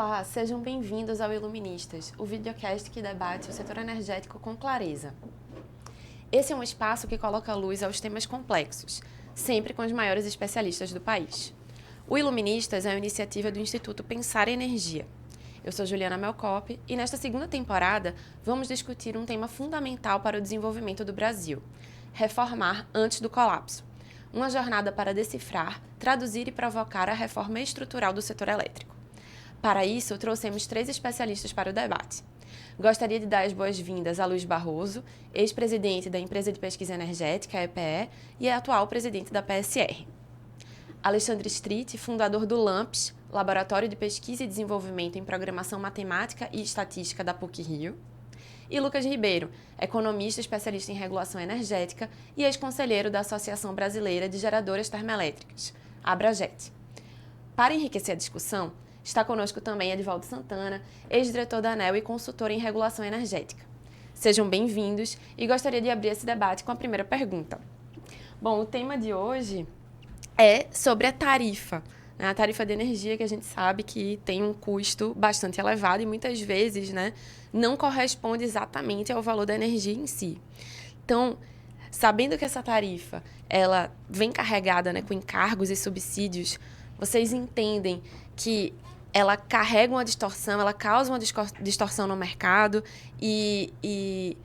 Olá, sejam bem-vindos ao Iluministas, o videocast que debate o setor energético com clareza. Esse é um espaço que coloca luz aos temas complexos, sempre com os maiores especialistas do país. O Iluministas é uma iniciativa do Instituto Pensar Energia. Eu sou Juliana Melcop e nesta segunda temporada vamos discutir um tema fundamental para o desenvolvimento do Brasil: reformar antes do colapso. Uma jornada para decifrar, traduzir e provocar a reforma estrutural do setor elétrico. Para isso, trouxemos 3 especialistas para o debate. Gostaria de dar as boas-vindas a Luiz Barroso, ex-presidente da Empresa de Pesquisa Energética, a EPE, e atual presidente da PSR. Alexandre Street, fundador do LAMPS, Laboratório de Pesquisa e Desenvolvimento em Programação Matemática e Estatística da PUC-Rio. E Lucas Ribeiro, economista especialista em regulação energética e ex-conselheiro da Associação Brasileira de Geradoras Termoelétricas, Abraget. Para enriquecer a discussão, está conosco também Edivaldo Santana, ex-diretor da ANEEL e consultor em regulação energética. Sejam bem-vindos e gostaria de abrir esse debate com a primeira pergunta. Bom, o tema de hoje é sobre a tarifa. A tarifa de energia, que a gente sabe que tem um custo bastante elevado e muitas vezes, não corresponde exatamente ao valor da energia em si. Então, sabendo que essa tarifa ela vem carregada com encargos e subsídios, vocês entendem que ela carrega uma distorção, ela causa uma distorção no mercado e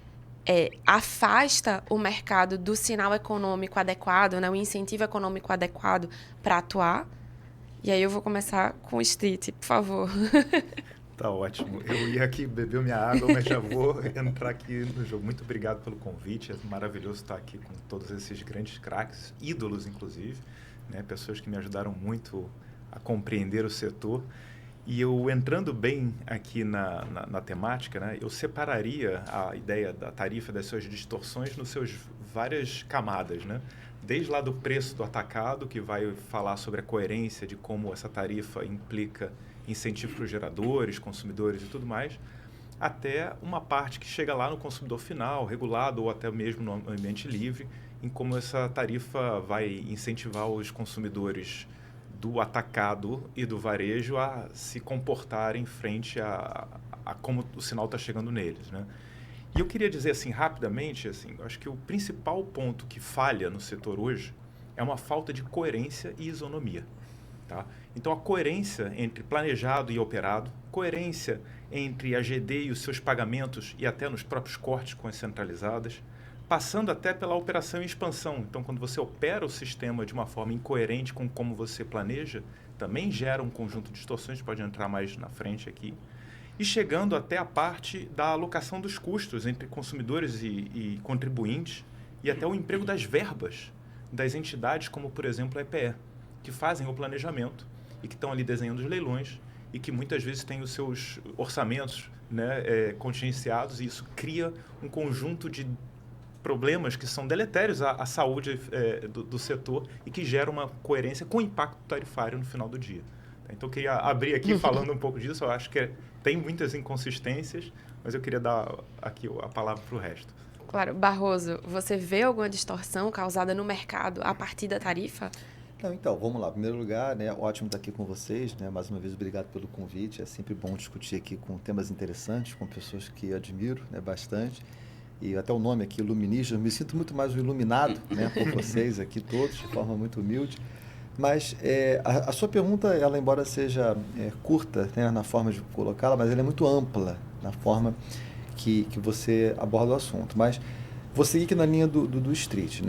afasta o mercado do sinal econômico adequado, o incentivo econômico adequado para atuar? E aí eu vou começar com o Street, por favor. Tá ótimo. Eu ia aqui beber minha água, mas já vou entrar aqui no jogo. Muito obrigado pelo convite. É maravilhoso estar aqui com todos esses grandes craques, ídolos inclusive, pessoas que me ajudaram muito a compreender o setor. E eu, entrando bem aqui na temática, eu separaria a ideia da tarifa das suas distorções nos seus várias camadas, Desde lá do preço do atacado, que vai falar sobre a coerência de como essa tarifa implica incentivo para os geradores, consumidores e tudo mais, até uma parte que chega lá no consumidor final, regulado ou até mesmo no ambiente livre, em como essa tarifa vai incentivar os consumidores do atacado e do varejo a se comportarem frente a como o sinal está chegando neles, E eu queria dizer rapidamente, eu acho que o principal ponto que falha no setor hoje é uma falta de coerência e isonomia. Tá? Então, a coerência entre planejado e operado, coerência entre a GD e os seus pagamentos e até nos próprios cortes com as centralizadas, passando até pela operação e expansão. Então, quando você opera o sistema de uma forma incoerente com como você planeja, também gera um conjunto de distorções, pode entrar mais na frente aqui. E chegando até a parte da alocação dos custos entre consumidores e contribuintes e até o emprego das verbas das entidades como, por exemplo, a EPE, que fazem o planejamento e que estão ali desenhando os leilões e que muitas vezes têm os seus orçamentos contingenciados, e isso cria um conjunto de problemas que são deletérios à saúde do setor e que geram uma coerência com impacto tarifário no final do dia. Então, eu queria abrir aqui falando um pouco disso. Eu acho que tem muitas inconsistências, mas eu queria dar aqui a palavra para o resto. Claro. Barroso, você vê alguma distorção causada no mercado a partir da tarifa? Não, então, vamos lá. Em primeiro lugar, ótimo estar aqui com vocês. Mais uma vez, obrigado pelo convite. É sempre bom discutir aqui com temas interessantes, com pessoas que admiro bastante. E até o nome aqui, Iluministas, eu me sinto muito mais iluminado por vocês aqui todos, de forma muito humilde. Mas a sua pergunta, ela embora seja curta na forma de colocá-la, mas ela é muito ampla na forma que você aborda o assunto. Mas vou seguir aqui na linha do Street.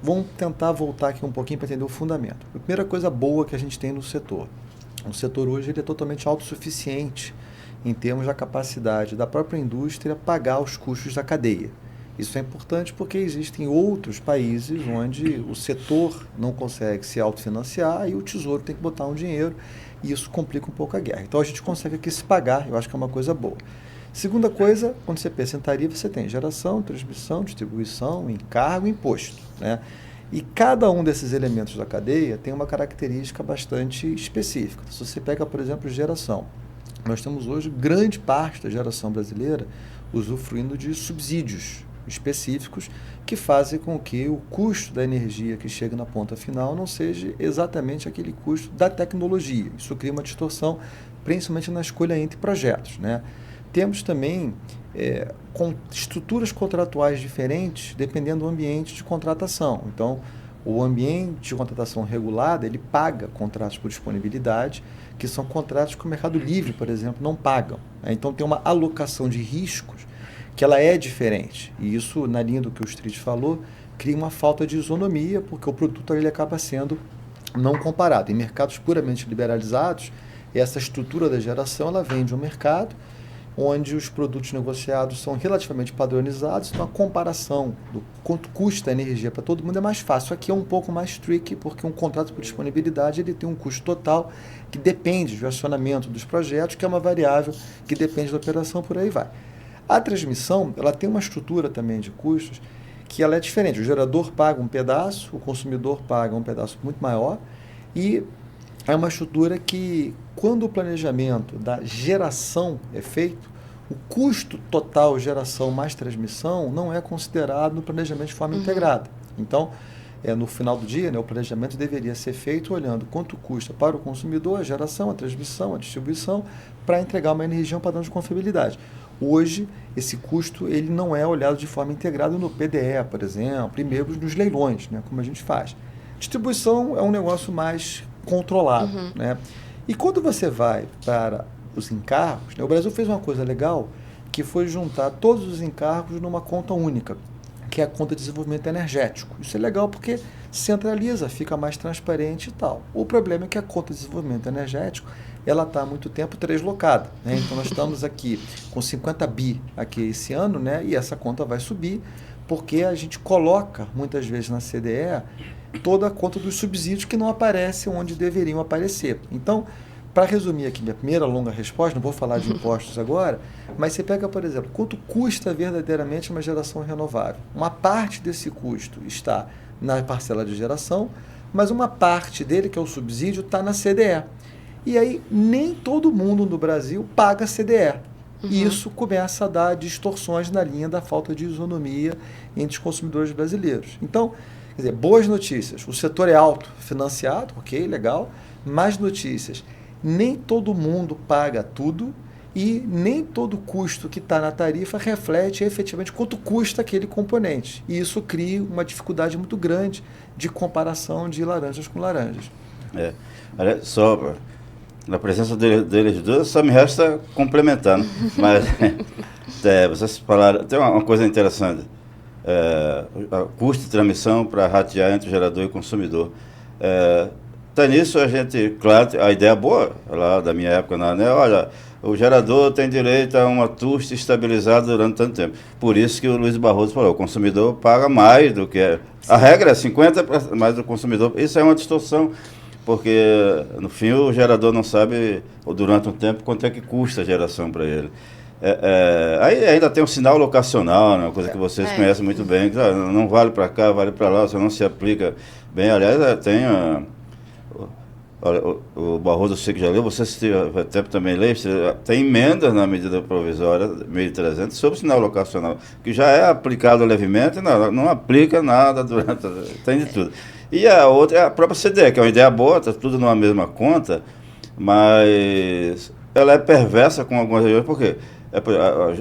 Vamos tentar voltar aqui um pouquinho para entender o fundamento. A primeira coisa boa que a gente tem no setor. O setor hoje ele é totalmente autossuficiente em termos da capacidade da própria indústria pagar os custos da cadeia. Isso é importante porque existem outros países onde o setor não consegue se autofinanciar e o tesouro tem que botar um dinheiro e isso complica um pouco a guerra. Então a gente consegue aqui se pagar, eu acho que é uma coisa boa. Segunda coisa, quando você pensa em tarifa, você tem geração, transmissão, distribuição, encargo e imposto. E cada um desses elementos da cadeia tem uma característica bastante específica. Se você pega, por exemplo, geração, nós temos hoje grande parte da geração brasileira usufruindo de subsídios. específicos que fazem com que o custo da energia que chega na ponta final não seja exatamente aquele custo da tecnologia. Isso cria uma distorção, principalmente na escolha entre projetos, né? Temos também com estruturas contratuais diferentes dependendo do ambiente de contratação. Então, o ambiente de contratação regulada, ele paga contratos por disponibilidade, que são contratos que o Mercado Livre, por exemplo, não pagam, né? Então, tem uma alocação de riscos que ela é diferente. E isso, na linha do que o Street falou, cria uma falta de isonomia, porque o produto ele acaba sendo não comparado. Em mercados puramente liberalizados, essa estrutura da geração ela vem de um mercado onde os produtos negociados são relativamente padronizados, então a comparação do quanto custa a energia para todo mundo é mais fácil. Aqui é um pouco mais tricky, porque um contrato por disponibilidade ele tem um custo total que depende do acionamento dos projetos, que é uma variável que depende da operação, por aí vai. A transmissão ela tem uma estrutura também de custos que ela é diferente. O gerador paga um pedaço, o consumidor paga um pedaço muito maior, e é uma estrutura que, quando o planejamento da geração é feito, o custo total geração mais transmissão não é considerado no planejamento de forma integrada. Então, no final do dia, né, o planejamento deveria ser feito olhando quanto custa para o consumidor a geração, a transmissão, a distribuição, para entregar uma energia um padrão de confiabilidade. Hoje, esse custo ele não é olhado de forma integrada no PDE, por exemplo, e mesmo nos leilões, né, como a gente faz. Distribuição é um negócio mais controlado, né? E quando você vai para os encargos, né, o Brasil fez uma coisa legal, que foi juntar todos os encargos numa conta única, que é a conta de desenvolvimento energético. Isso é legal porque centraliza, fica mais transparente e tal. O problema é que a conta de desenvolvimento energético, ela está há muito tempo deslocada, né? Então nós estamos aqui com 50 bi aqui esse ano, né? E essa conta vai subir, porque a gente coloca muitas vezes na CDE toda a conta dos subsídios que não aparecem onde deveriam aparecer. Então, para resumir aqui minha primeira longa resposta, não vou falar de impostos agora, mas você pega, por exemplo, quanto custa verdadeiramente uma geração renovável. Uma parte desse custo está na parcela de geração, mas uma parte dele, que é o subsídio, está na CDE. E aí, nem todo mundo no Brasil paga CDE. E isso começa a dar distorções na linha da falta de isonomia entre os consumidores brasileiros. Então, quer dizer, boas notícias. O setor é autofinanciado, ok, legal. Más notícias. Nem todo mundo paga tudo e nem todo custo que está na tarifa reflete efetivamente quanto custa aquele componente. E isso cria uma dificuldade muito grande de comparação de laranjas com laranjas. Olha, só na presença deles dois, só me resta complementar. Né? Mas vocês falaram, tem uma coisa interessante. Custo de transmissão para ratear entre o gerador e o consumidor. Tá nisso a gente, claro, a ideia boa, lá da minha época na ANEEL, olha, o gerador tem direito a uma TUST estabilizada durante tanto tempo. Por isso que o Luiz Barroso falou, o consumidor paga mais do que... A regra é 50% mais do consumidor. Isso é uma distorção, porque no fim o gerador não sabe, ou durante um tempo, quanto é que custa a geração para ele. Aí ainda tem um sinal locacional, né, uma coisa que vocês conhecem muito bem, que não vale para cá, vale para lá, você não se aplica bem. Aliás, tem... o Barroso, você que já leu, você até também lê, tem emendas na medida provisória 1.300 sobre o sinal locacional, que já é aplicado levemente, não aplica nada durante... Tem de tudo. E a outra é a própria CDE, que é uma ideia boa, está tudo numa mesma conta, mas ela é perversa com algumas regiões, por quê?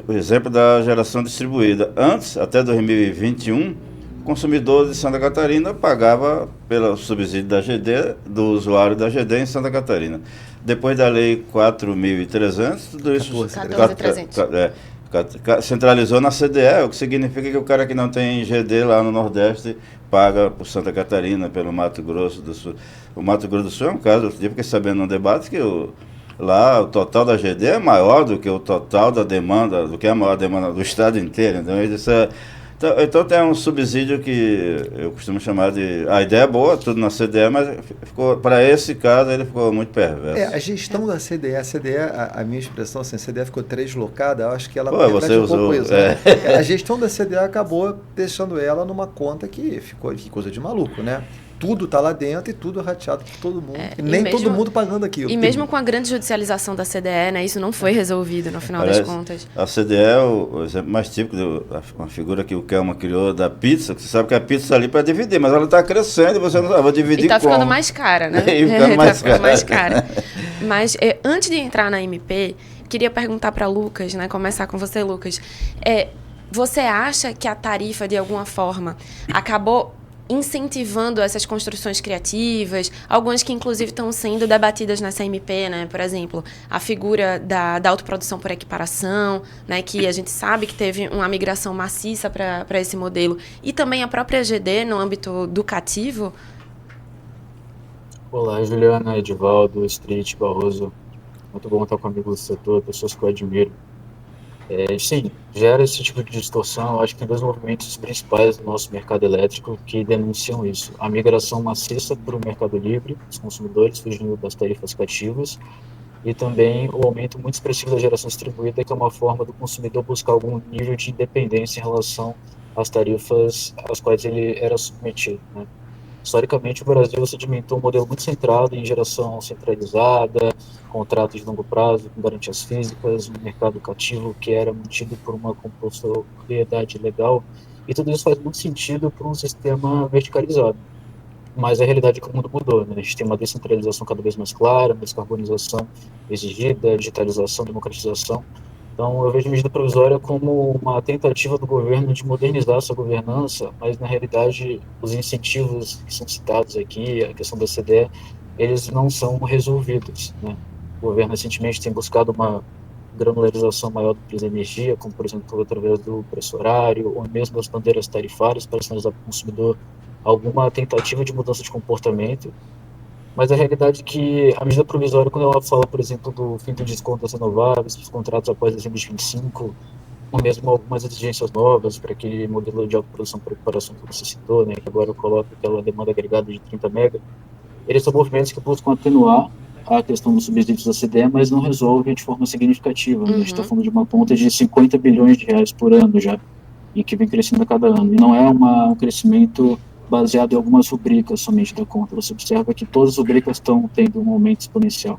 O exemplo da geração distribuída. Antes, até 2021, o consumidor de Santa Catarina pagava pelo subsídio da GD, do usuário da GD em Santa Catarina. Depois da lei 4.300, tudo isso... 14.300. Centralizou na CDE, o que significa que o cara que não tem GD lá no Nordeste paga por Santa Catarina, pelo Mato Grosso do Sul. O Mato Grosso do Sul é um caso, eu fiquei sabendo no debate que lá o total da GD é maior do que o total da demanda, do que a maior demanda do estado inteiro. Então tem um subsídio que eu costumo chamar de... A ideia é boa, tudo na CDE, mas para esse caso ele ficou muito perverso. A gestão da CDE, a minha expressão, assim, a CDE ficou deslocada, eu acho que ela você usou, pouco isso. Né? A gestão da CDE acabou deixando ela numa conta que ficou que coisa de maluco, né? tudo está lá dentro e tudo é rateado por todo mundo. E e nem mesmo- todo mundo pagando aquilo. E mesmo com a grande judicialização da CDE, né, isso não foi resolvido no final das contas. A CDE é o exemplo mais típico, uma figura que o Kelman criou da pizza, que você sabe que a pizza está ali para dividir, mas ela está crescendo e você não vai dividir E tá ficando como? mais cara, né? E ficando mais ficando mais cara. cara. Mas antes de entrar na MP, queria perguntar para Lucas, né? Começar com você, Lucas. Você acha que a tarifa, de alguma forma, acabou incentivando essas construções criativas, algumas que inclusive estão sendo debatidas nessa MP, né? Por exemplo, a figura da autoprodução por equiparação, né? Que a gente sabe que teve uma migração maciça para esse modelo, e também a própria GD no âmbito educativo? Olá, Juliana, Edivaldo, Street, Barroso. Muito bom estar com amigos do setor, pessoas que eu admiro. Sim, gera esse tipo de distorção. Eu acho que tem dois movimentos principais do nosso mercado elétrico que denunciam isso. A migração maciça para o mercado livre, os consumidores fugindo das tarifas cativas, e também o aumento muito expressivo da geração distribuída, que é uma forma do consumidor buscar algum nível de independência em relação às tarifas às quais ele era submetido, né? Historicamente, o Brasil sedimentou um modelo muito centrado em geração centralizada, contratos de longo prazo com garantias físicas, um mercado cativo que era mantido por uma compulsoriedade legal, e tudo isso faz muito sentido para um sistema verticalizado. Mas a realidade é que o mundo mudou, né? A gente tem uma descentralização cada vez mais clara, uma descarbonização exigida, digitalização, democratização. Então, eu vejo a medida provisória como uma tentativa do governo de modernizar sua governança, mas, na realidade, os incentivos que são citados aqui, a questão da CDE, eles não são resolvidos, né? O governo, recentemente, tem buscado uma granularização maior do preço da energia, como, por exemplo, através do preço horário, ou mesmo das bandeiras tarifárias, para sinalizar para o consumidor alguma tentativa de mudança de comportamento. Mas a realidade é que a medida provisória, quando ela fala, por exemplo, do fim do desconto das renováveis, dos contratos após dezembro de 25, ou mesmo algumas exigências novas para aquele modelo de autoprodução por equiparação que você citou, né, que agora coloca aquela demanda agregada de 30 mega, eles são movimentos que buscam atenuar a questão dos subsídios da CDE, mas não resolvem de forma significativa. Né? A gente está falando de uma conta de 50 bilhões de reais por ano já, e que vem crescendo a cada ano. E não é um crescimento baseado em algumas rubricas somente da conta. Você observa que todas as rubricas estão tendo um aumento exponencial.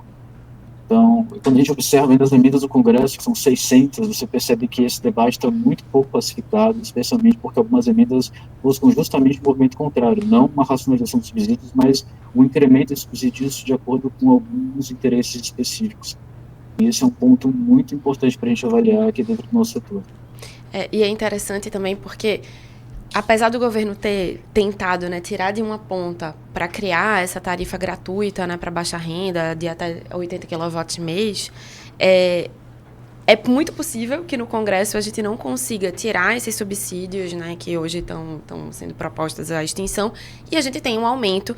Então, quando a gente observa ainda as emendas do Congresso, que são 600, você percebe que esse debate está muito pouco pacificado, especialmente porque algumas emendas buscam justamente o movimento contrário, não uma racionalização dos subsídios, mas um incremento de subsídios de acordo com alguns interesses específicos. E esse é um ponto muito importante para a gente avaliar aqui dentro do nosso setor. E é interessante também porque, apesar do governo ter tentado, né, tirar de uma ponta para criar essa tarifa gratuita, né, para baixa renda de até 80 kW mês, é muito possível que no Congresso a gente não consiga tirar esses subsídios, né, que hoje estão sendo propostos à extinção, e a gente tem um aumento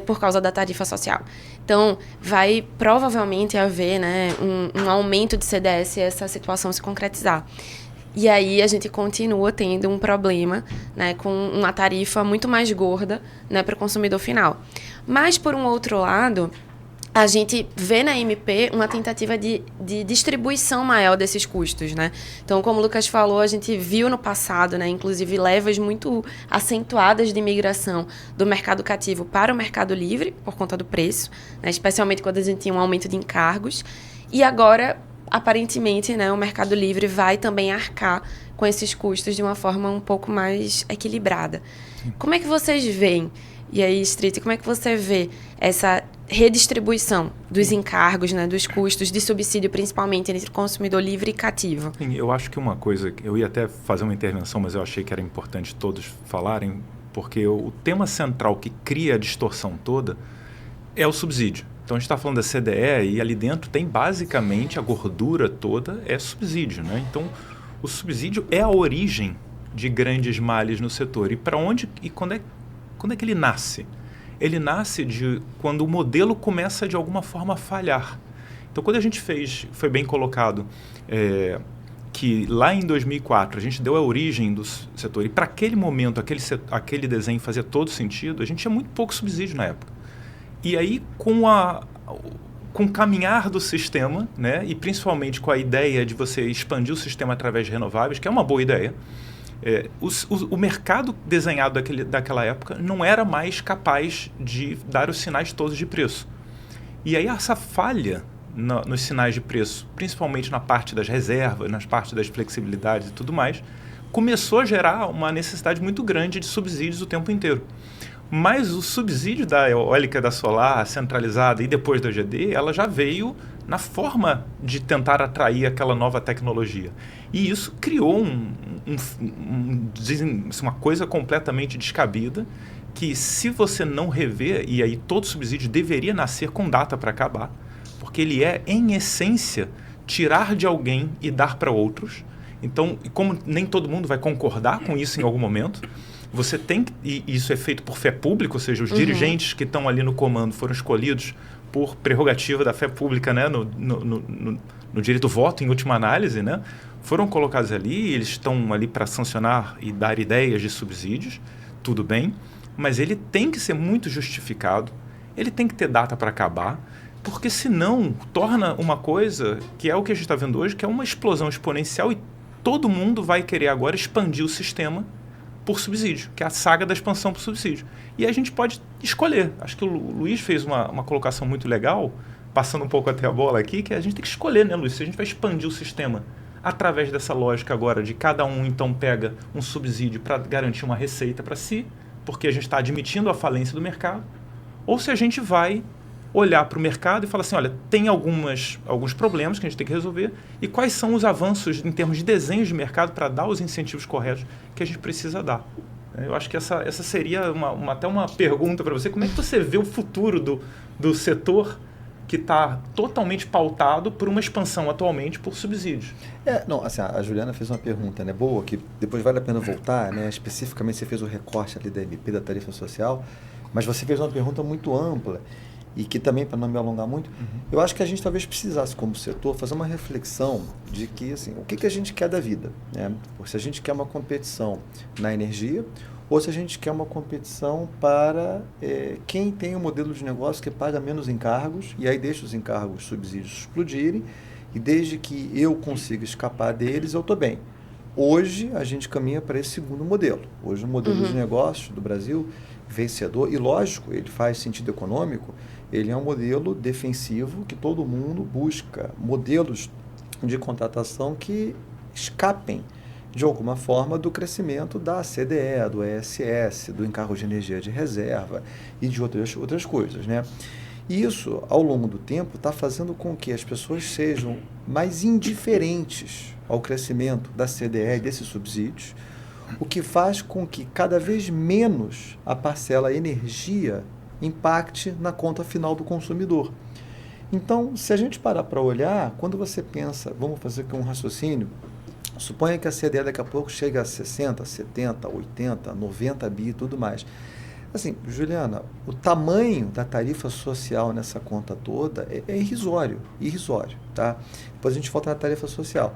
por causa da tarifa social. Então, vai provavelmente haver, né, um aumento de CDS se essa situação se concretizar. E aí a gente continua tendo um problema, né, com uma tarifa muito mais gorda, né, para o consumidor final. Mas, por um outro lado, a gente vê na MP uma tentativa de distribuição maior desses custos, né? Então, como o Lucas falou, a gente viu no passado, né, inclusive levas muito acentuadas de migração do mercado cativo para o mercado livre, por conta do preço, né, especialmente quando a gente tinha um aumento de encargos. E agora, aparentemente, né, o mercado livre vai também arcar com esses custos de uma forma um pouco mais equilibrada. Como é que vocês veem, e aí, Street, como é que você vê essa redistribuição dos encargos, né, dos custos de subsídio, principalmente entre consumidor livre e cativo? Sim, eu acho que uma coisa, eu ia até fazer uma intervenção, mas eu achei que era importante todos falarem, porque o tema central que cria a distorção toda é o subsídio. Então, a gente está falando da CDE e ali dentro tem basicamente a gordura toda é subsídio, né? Então, o subsídio é a origem de grandes males no setor. E para onde e quando é que ele nasce? Ele nasce quando o modelo começa de alguma forma a falhar. Então, quando a gente foi bem colocado que lá em 2004 a gente deu a origem do setor e para aquele momento aquele desenho fazia todo sentido, a gente tinha muito pouco subsídio na época. E aí, com o caminhar do sistema, né, e principalmente com a ideia de você expandir o sistema através de renováveis, que é uma boa ideia, O mercado desenhado daquela época não era mais capaz de dar os sinais todos de preço. E aí essa falha nos sinais de preço, principalmente na parte das reservas, nas partes das flexibilidades e tudo mais, começou a gerar uma necessidade muito grande de subsídios o tempo inteiro. Mas o subsídio da eólica, da solar centralizada e depois da GD, ela já veio na forma de tentar atrair aquela nova tecnologia. E isso criou uma coisa completamente descabida, que se você não rever, e aí todo subsídio deveria nascer com data para acabar, porque ele é, em essência, tirar de alguém e dar para outros. Então, como nem todo mundo vai concordar com isso em algum momento, você tem, e isso é feito por fé pública, ou seja, os dirigentes que estão ali no comando foram escolhidos por prerrogativa da fé pública, né, no direito do voto, em última análise, né, foram colocados ali, eles estão ali para sancionar e dar ideias de subsídios, tudo bem, mas ele tem que ser muito justificado, ele tem que ter data para acabar, porque senão torna uma coisa que é o que a gente está vendo hoje, que é uma explosão exponencial e todo mundo vai querer agora expandir o sistema por subsídio, que é a saga da expansão por subsídio. E a gente pode escolher. Acho que o Luiz fez uma colocação muito legal, passando um pouco até a bola aqui, que a gente tem que escolher, né, Luiz? Se a gente vai expandir o sistema através dessa lógica agora de cada um, então, pega um subsídio para garantir uma receita para si, porque a gente está admitindo a falência do mercado, ou se a gente vai olhar para o mercado e falar assim, olha, tem alguns problemas que a gente tem que resolver e quais são os avanços em termos de desenho de mercado para dar os incentivos corretos que a gente precisa dar. Eu acho que essa seria até uma pergunta para você. Como é que você vê o futuro do setor que está totalmente pautado por uma expansão atualmente por subsídios? Assim, a Juliana fez uma pergunta, né, boa, que depois vale a pena voltar, né, especificamente você fez o recorte ali da MP, da tarifa social, mas você fez uma pergunta muito ampla e que também, para não me alongar muito, eu acho que a gente talvez precisasse, como setor, fazer uma reflexão de que, assim, o que a gente quer da vida, né? Ou se a gente quer uma competição na energia, ou se a gente quer uma competição para quem tem um modelo de negócio que paga menos encargos, e aí deixa os encargos, subsídios explodirem, e desde que eu consiga escapar deles, eu estou bem. Hoje, a gente caminha para esse segundo modelo. Hoje, o modelo de negócio do Brasil, vencedor, e lógico, ele faz sentido econômico, ele é um modelo defensivo que todo mundo busca, modelos de contratação que escapem, de alguma forma, do crescimento da CDE, do ESS, do encargo de energia de reserva e de outras coisas, né? E isso, ao longo do tempo, está fazendo com que as pessoas sejam mais indiferentes ao crescimento da CDE e desses subsídios, o que faz com que cada vez menos a parcela energia impacte na conta final do consumidor. Então, se a gente parar para olhar, quando você pensa, vamos fazer aqui um raciocínio, suponha que a CDE daqui a pouco chega a 60, 70, 80, 90 bi e tudo mais. Assim, Juliana, o tamanho da tarifa social nessa conta toda é irrisório, tá? Depois a gente volta na tarifa social.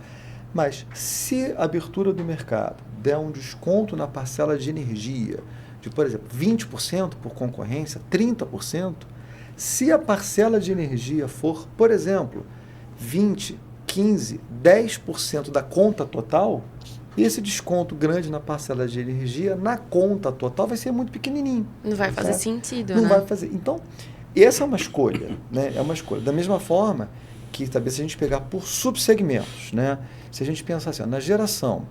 Mas se a abertura do mercado der um desconto na parcela de energia, de, por exemplo, 20% por concorrência, 30%, se a parcela de energia for, por exemplo, 20%, 15%, 10% da conta total, esse desconto grande na parcela de energia, na conta total, vai ser muito pequenininho. Não vai fazer sentido, Não né? vai fazer. Então, essa é uma escolha, né? É uma escolha. Da mesma forma que, talvez, se a gente pegar por subsegmentos, né? Se a gente pensar assim, na geração,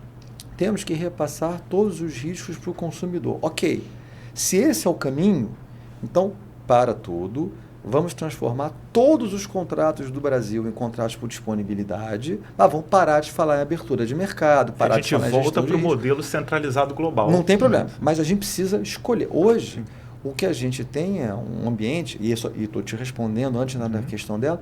temos que repassar todos os riscos para o consumidor. Ok, se esse é o caminho, então, para tudo, vamos transformar todos os contratos do Brasil em contratos por disponibilidade, vamos parar de falar em abertura de mercado, parar de falar em gestão de risco. A gente volta para o modelo centralizado global. Não tem problema, mas a gente precisa escolher. Hoje, o que a gente tem é um ambiente, e estou te respondendo antes da questão dela,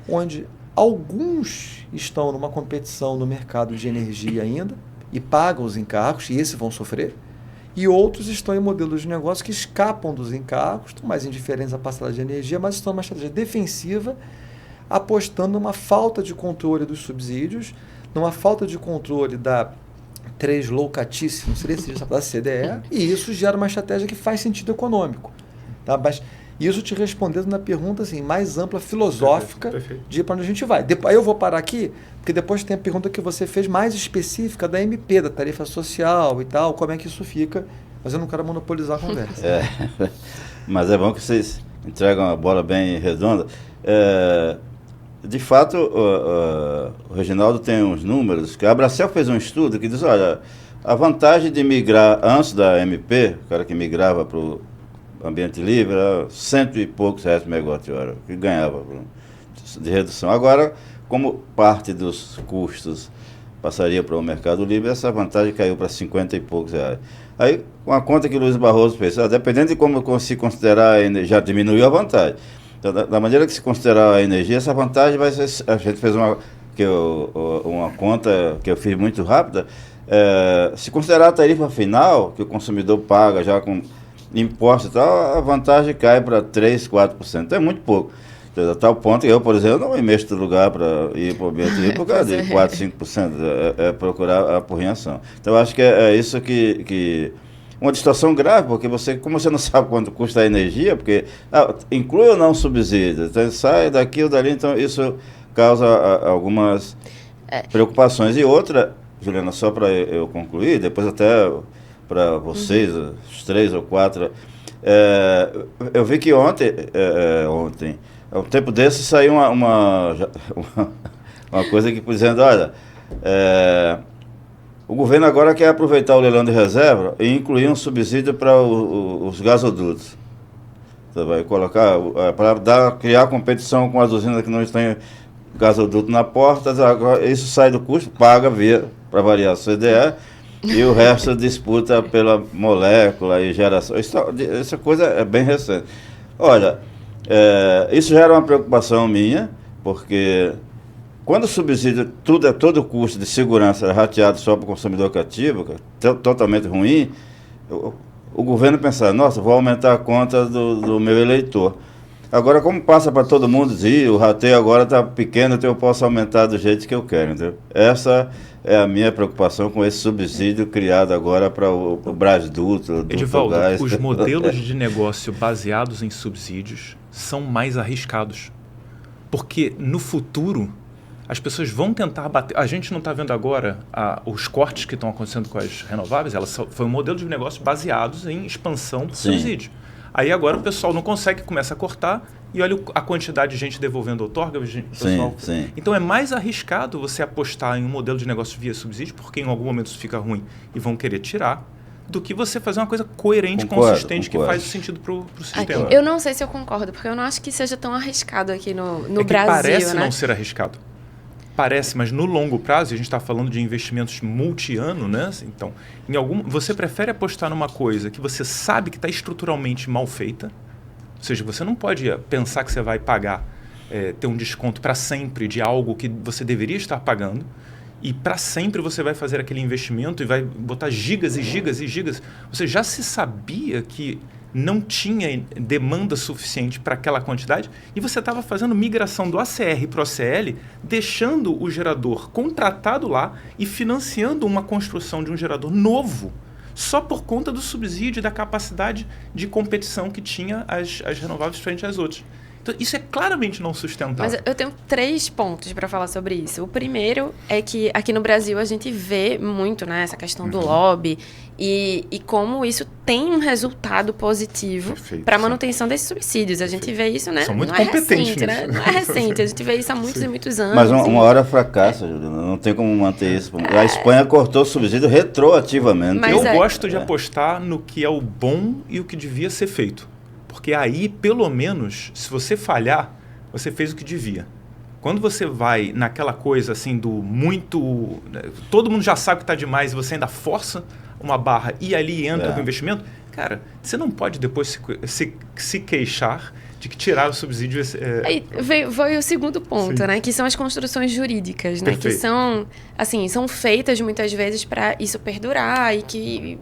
onde alguns estão numa competição no mercado de energia ainda e pagam os encargos, e esses vão sofrer, e outros estão em modelos de negócio que escapam dos encargos, estão mais indiferentes à parcela de energia, mas estão numa estratégia defensiva, apostando numa falta de controle dos subsídios, numa falta de controle da translocatice, não seria da CDE, e isso gera uma estratégia que faz sentido econômico. Tá? Mas E isso te respondendo na pergunta assim, mais ampla, filosófica, Perfeito. de para onde a gente vai. Aí eu vou parar aqui, porque depois tem a pergunta que você fez mais específica da MP, da tarifa social e tal, como é que isso fica, mas eu não quero monopolizar a conversa. Mas é bom que vocês entregam a bola bem redonda. De fato, o Reginaldo tem uns números, que a Abracel fez um estudo que diz, olha, a vantagem de migrar antes da MP, o cara que migrava para o ambiente livre, era 100 e poucos reais por megawatt-hora, que ganhava de redução. Agora, como parte dos custos passaria para o mercado livre, essa vantagem caiu para 50 e poucos reais. Aí, com a conta que o Luiz Barroso fez, dependendo de como se considerar a energia, já diminuiu a vantagem. Então, da maneira que se considerar a energia, essa vantagem vai ser... A gente fez uma conta que eu fiz muito rápida. Se considerar a tarifa final, que o consumidor paga já com imposto e tal, a vantagem cai para 3%, 4%. Então é muito pouco. Então, a tal ponto que eu, por exemplo, não me mexo do lugar para ir para o ambiente livre por causa de 4%, 5%. É procurar a porrinhação. Então eu acho que é isso que uma distorção grave, porque como você não sabe quanto custa a energia, porque inclui ou não subsídio, então sai daqui ou dali, então isso causa algumas preocupações. E outra, Juliana, só para eu concluir, depois até para vocês, os 3 ou 4, eu vi que ontem, há um tempo desse, saiu uma coisa que dizendo, olha, o governo agora quer aproveitar o leilão de reserva e incluir um subsídio para os gasodutos. Você vai colocar, para criar competição com as usinas que não têm gasoduto na porta, agora isso sai do custo, paga para variar o CDE, e o resto disputa pela molécula e geração. Essa coisa é bem recente. Olha, isso já era uma preocupação minha, porque quando o subsídio, todo o custo de segurança é rateado só para o consumidor cativo, que é totalmente ruim, o governo pensava, nossa, vou aumentar a conta do meu eleitor. Agora, como passa para todo mundo, o rateio agora está pequeno, então eu posso aumentar do jeito que eu quero. Entendeu? Essa é a minha preocupação com esse subsídio criado agora para o Brasduto. Edivaldo, os modelos de negócio baseados em subsídios são mais arriscados. Porque no futuro, as pessoas vão tentar bater... A gente não está vendo agora os cortes que estão acontecendo com as renováveis, foi um modelo de negócio baseados em expansão do subsídio. Aí agora o pessoal não consegue, começa a cortar e olha a quantidade de gente devolvendo outorga. Pessoal. Sim. Então é mais arriscado você apostar em um modelo de negócio via subsídio, porque em algum momento isso fica ruim e vão querer tirar, do que você fazer uma coisa coerente, consistente, que faz sentido para o sistema. Eu não sei se eu concordo, porque eu não acho que seja tão arriscado aqui no Brasil. Parece não ser arriscado. Parece, mas no longo prazo, a gente está falando de investimentos multi-ano, né? Então, você prefere apostar numa coisa que você sabe que está estruturalmente mal feita, ou seja, você não pode pensar que você vai pagar, ter um desconto para sempre de algo que você deveria estar pagando, e para sempre você vai fazer aquele investimento e vai botar gigas e gigas e gigas. Você já se sabia que não tinha demanda suficiente para aquela quantidade e você estava fazendo migração do ACR para o ACL, deixando o gerador contratado lá e financiando uma construção de um gerador novo, só por conta do subsídio e da capacidade de competição que tinha as renováveis frente às outras. Então, isso é claramente não sustentável. Mas eu tenho 3 pontos para falar sobre isso. O primeiro é que aqui no Brasil a gente vê muito, né, essa questão do lobby e como isso tem um resultado positivo para a manutenção desses subsídios. A gente vê isso, né? São muito não é competentes recente, né? Não é recente. A gente vê isso há muitos e muitos anos. Mas uma hora fracassa, Juliana. Não tem como manter isso. A Espanha cortou o subsídio retroativamente. Mas eu gosto de apostar no que é o bom e o que devia ser feito. Porque aí, pelo menos, se você falhar, você fez o que devia. Quando você vai naquela coisa assim do muito... Todo mundo já sabe que está demais e você ainda força uma barra e ali entra o investimento, cara, você não pode depois se queixar de que tirar o subsídio... Aí veio o segundo ponto, né? Que são as construções jurídicas, né? Que são feitas muitas vezes para isso perdurar e que...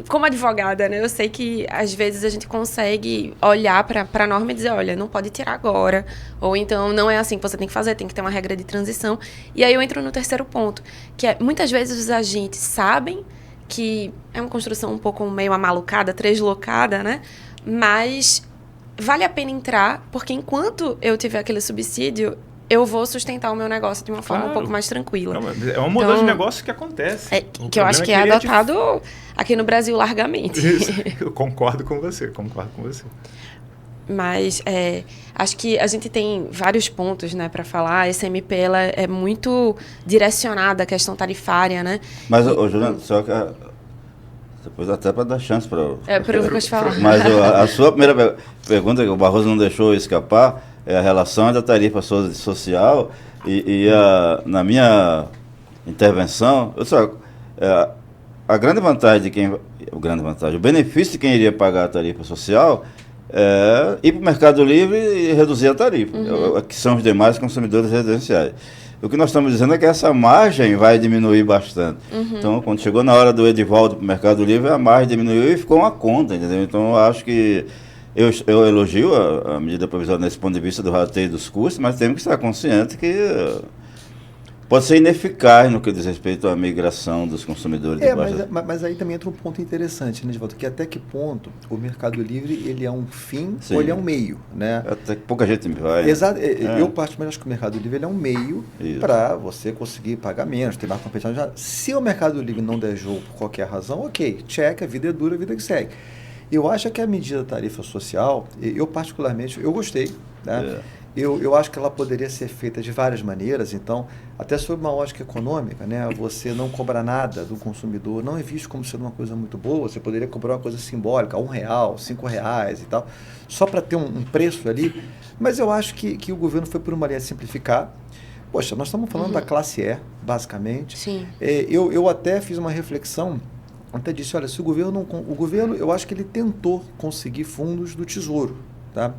Como advogada, né, eu sei que às vezes a gente consegue olhar para a norma e dizer, olha, não pode tirar agora, ou então não é assim que você tem que fazer, tem que ter uma regra de transição. E aí eu entro no terceiro ponto, que é muitas vezes os agentes sabem que é uma construção um pouco meio amalucada, translocada, né, mas vale a pena entrar, porque enquanto eu tiver aquele subsídio, eu vou sustentar o meu negócio de uma forma um pouco mais tranquila. É um modelo de negócio que acontece. Que eu acho que é adotado aqui no Brasil largamente. Isso, eu concordo com você. Mas acho que a gente tem vários pontos, né, para falar. A SMP ela é muito direcionada à questão tarifária, né? Mas, Juliano, só que depois até para dar chance para o Lucas falar. Mas a sua primeira pergunta, que o Barroso não deixou escapar, é a relação da tarifa social na minha intervenção, a grande vantagem o benefício de quem iria pagar a tarifa social é ir para o Mercado Livre e reduzir a tarifa, que são os demais consumidores residenciais. O que nós estamos dizendo é que essa margem vai diminuir bastante. Então, quando chegou na hora do Edivaldo para o Mercado Livre, a margem diminuiu e ficou uma conta, entendeu? Então, eu acho que eu elogio a medida provisória nesse ponto de vista do rateio dos custos, mas temos que estar conscientes que pode ser ineficaz no que diz respeito à migração dos consumidores de baixa. Mas aí também entra um ponto interessante, né, Edivaldo? Que até que ponto o Mercado Livre ele é um fim ou ele é um meio, né? Até que pouca gente vai. Exato. Eu particularmente acho que o Mercado Livre ele é um meio para você conseguir pagar menos, ter mais competição. Se o Mercado Livre não der jogo por qualquer razão, ok, check, a vida é dura, a vida que segue. Eu acho que a medida da tarifa social, eu particularmente, eu gostei, né? Eu acho que ela poderia ser feita de várias maneiras, então, até sob uma ótica econômica, né, você não cobra nada do consumidor, não é visto como sendo uma coisa muito boa, você poderia cobrar uma coisa simbólica, R$1, R$5 e tal, só para ter um preço ali, mas eu acho que o governo foi por uma linha de simplificar. Poxa, nós estamos falando da classe E, basicamente. Sim. Eu até fiz uma reflexão, até disse, olha, se o governo, eu acho que ele tentou conseguir fundos do Tesouro, tá?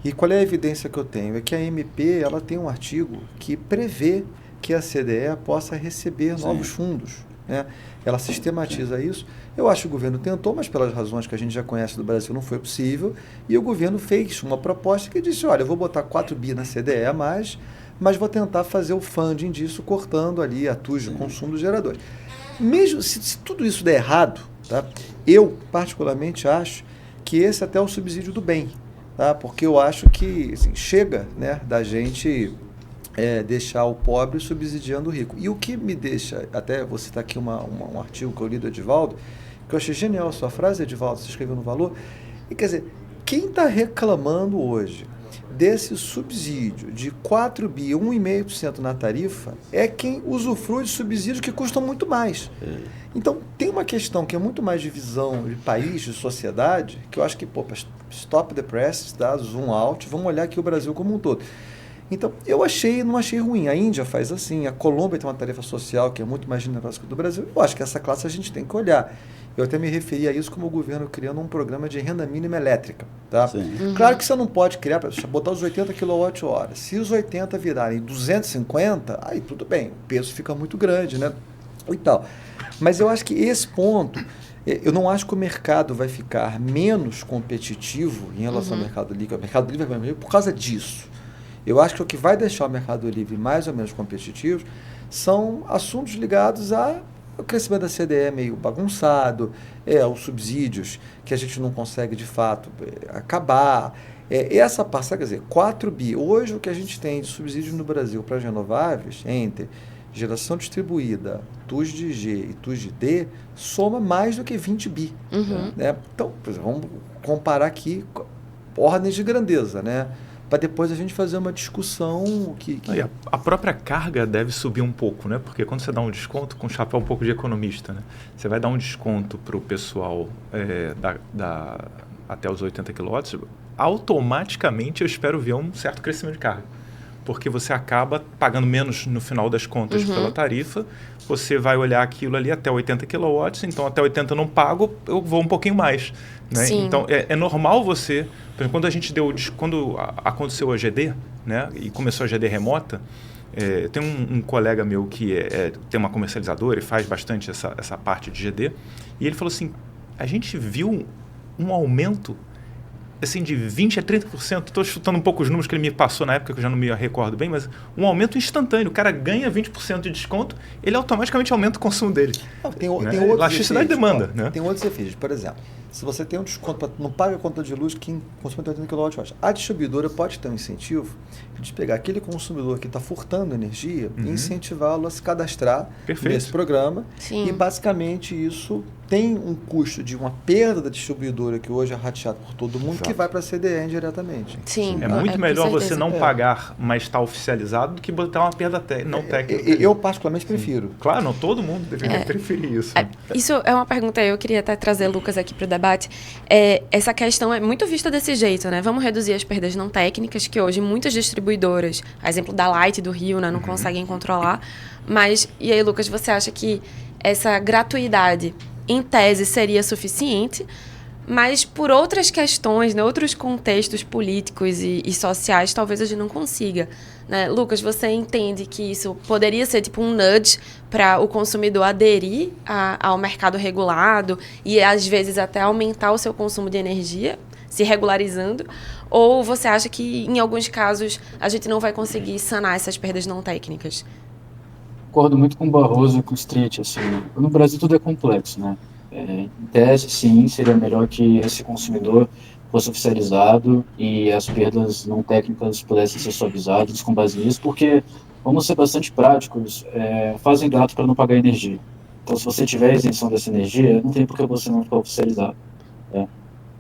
E qual é a evidência que eu tenho? É que a MP ela tem um artigo que prevê que a CDE possa receber novos fundos, né? Ela sistematiza isso. Eu acho que o governo tentou, mas pelas razões que a gente já conhece do Brasil não foi possível. E o governo fez uma proposta que disse, olha, eu vou botar 4 bi na CDE a mais, mas vou tentar fazer o funding disso, cortando ali a TUS de consumo dos geradores. Mesmo se tudo isso der errado, tá? Eu particularmente acho que esse até é o subsídio do bem. Tá? Porque eu acho que assim, chega, né, da gente deixar o pobre subsidiando o rico. E o que me deixa, até vou citar aqui um artigo que eu li do Edivaldo, que eu achei genial a sua frase, Edivaldo, você escreveu no Valor, e quer dizer, quem está reclamando hoje desse subsídio de 4 bi, 1,5% na tarifa, é quem usufrui de subsídios que custam muito mais. Então, tem uma questão que é muito mais de visão de país, de sociedade, que eu acho que, stop the press, tá? Zoom out, vamos olhar aqui o Brasil como um todo. Então, não achei ruim. A Índia faz assim, a Colômbia tem uma tarifa social que é muito mais generosa que a do Brasil. Eu acho que essa classe a gente tem que olhar. Eu até me referi a isso como o governo criando um programa de renda mínima elétrica. Tá? Claro que você não pode criar, botar os 80 kWh. Se os 80 virarem 250, aí tudo bem, o peso fica muito grande, né? E tal. Mas eu acho que esse ponto, eu não acho que o mercado vai ficar menos competitivo em relação ao Mercado Livre. O Mercado Livre vai melhorar por causa disso. Eu acho que o que vai deixar o Mercado Livre mais ou menos competitivo são assuntos ligados ao crescimento da CDE meio bagunçado, os subsídios que a gente não consegue de fato acabar. Essa parcela, quer dizer, 4 bi. Hoje o que a gente tem de subsídio no Brasil para as renováveis, entre geração distribuída, TUS de G e TUS de D, soma mais do que 20 bi. Né? Então, por exemplo, vamos comparar aqui ordens de grandeza, né? Para depois a gente fazer uma discussão que... A própria carga deve subir um pouco, né? Porque quando você dá um desconto, com um chapéu um pouco de economista, né? Você vai dar um desconto para o pessoal até os 80 kW, automaticamente eu espero ver um certo crescimento de carga. Porque você acaba pagando menos no final das contas pela tarifa, você vai olhar aquilo ali até 80 kW, então até 80 não pago, eu vou um pouquinho mais. Né? Então é normal você, por exemplo, quando aconteceu a GD, né, e começou a GD remota, tem um colega meu que tem uma comercializadora e faz bastante essa parte de GD, e ele falou assim, a gente viu um aumento assim, de 20% a 30%, estou chutando um pouco os números que ele me passou na época, que eu já não me recordo bem, mas um aumento instantâneo. O cara ganha 20% de desconto, ele automaticamente aumenta o consumo dele. Tem outros elasticidade de demanda. Né? Tem outros efeitos. Por exemplo, se você tem um desconto, não paga a conta de luz, quem consome 80 kWh. A distribuidora pode ter um incentivo de pegar aquele consumidor que está furtando energia e incentivá-lo a se cadastrar nesse programa. Sim. E basicamente isso tem um custo de uma perda da distribuidora, que hoje é rateado por todo mundo, que vai para a CDE indiretamente. Sim. É muito melhor com você certeza. não pagar, mas estar oficializado, do que botar uma perda não técnica. Eu particularmente prefiro. Claro, não, todo mundo deveria preferir isso. Isso é uma pergunta, eu queria até trazer Lucas aqui para o debate. Essa questão é muito vista desse jeito, né? Vamos reduzir as perdas não técnicas, que hoje muitas distribuidoras, a exemplo da Light do Rio, né, não conseguem controlar. Mas, e aí, Lucas, você acha que essa gratuidade, em tese, seria suficiente? Mas por outras questões, né, outros contextos políticos e sociais, talvez a gente não consiga. Né? Lucas, você entende que isso poderia ser tipo um nudge para o consumidor aderir ao mercado regulado e, às vezes, até aumentar o seu consumo de energia, se regularizando? Ou você acha que, em alguns casos, a gente não vai conseguir sanar essas perdas não técnicas? Concordo muito com o Barroso e com o Street. Assim, no Brasil tudo é complexo, né? Em tese, sim, seria melhor que esse consumidor fosse oficializado e as perdas não técnicas pudessem ser suavizadas com base nisso, porque, vamos ser bastante práticos, fazem gato para não pagar energia. Então, se você tiver isenção dessa energia, não tem por que você não ficar oficializado.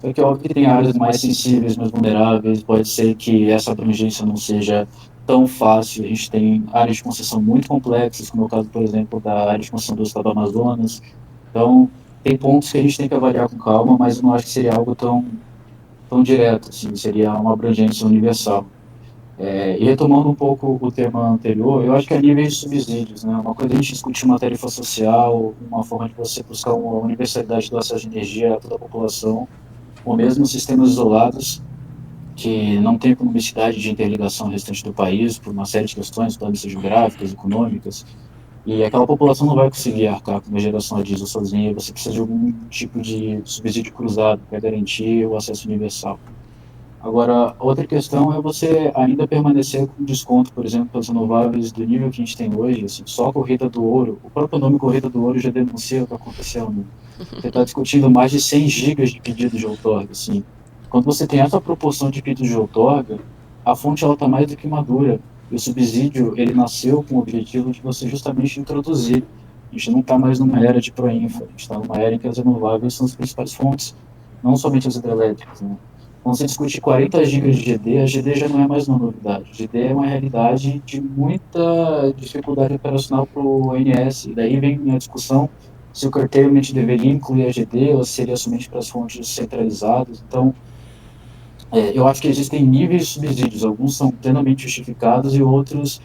Só que é óbvio que tem áreas mais sensíveis, mais vulneráveis, pode ser que essa abrangência não seja tão fácil. A gente tem áreas de concessão muito complexas, como é o caso, por exemplo, da área de concessão do estado do Amazonas. Então, tem pontos que a gente tem que avaliar com calma, mas eu não acho que seria algo tão direto, assim, seria uma abrangência universal. E retomando um pouco o tema anterior, eu acho que a nível de subsídios, né, uma coisa é a gente discutir uma tarifa social, uma forma de você buscar uma universalidade do acesso à energia a toda a população, ou mesmo sistemas isolados, que não tem economicidade de interligação ao restante do país, por uma série de questões, podem ser geográficas, econômicas, e aquela população não vai conseguir arcar com uma geração a diesel sozinha, você precisa de algum tipo de subsídio cruzado para garantir o acesso universal. Agora, outra questão é você ainda permanecer com desconto, por exemplo, para as renováveis do nível que a gente tem hoje, assim, só a corrida do ouro, o próprio nome corrida do ouro já denuncia o que aconteceu, né? Você está discutindo mais de 100 gigas de pedido de outorga, assim. Quando você tem essa proporção de pedido de outorga, a fonte está mais do que madura. E o subsídio, ele nasceu com o objetivo de você justamente introduzir. A gente não está mais numa era de Proinfa, a gente está numa era em que as renováveis são as principais fontes, não somente as hidrelétricas, né? Quando você discute 40 gigas de GD, a GD já não é mais uma novidade. A GD é uma realidade de muita dificuldade operacional para o ONS. E daí vem a discussão se o curtailment deveria incluir a GD ou seria somente para as fontes centralizadas. Então, eu acho que existem níveis de subsídios. Alguns são plenamente justificados e outros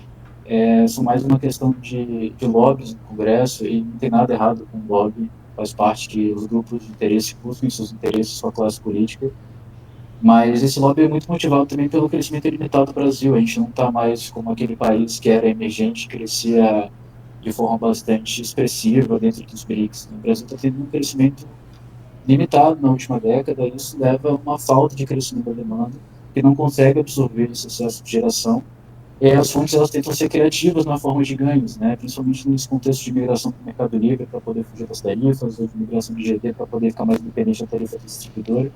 são mais uma questão de lobbies no Congresso, e não tem nada errado com o lobby. Faz parte que os grupos de interesse busquem seus interesses, sua classe política. Mas esse lobby é muito motivado também pelo crescimento ilimitado do Brasil. A gente não está mais como aquele país que era emergente, crescia de forma bastante expressiva dentro dos BRICS. O Brasil está tendo um crescimento limitado na última década, e isso leva a uma falta de crescimento da demanda, que não consegue absorver esse excesso de geração. E as fontes, elas tentam ser criativas na forma de ganhos, né? Principalmente nesse contexto de migração para o mercado livre, para poder fugir das tarifas, ou de migração de GD para poder ficar mais independente da tarifa distribuidora.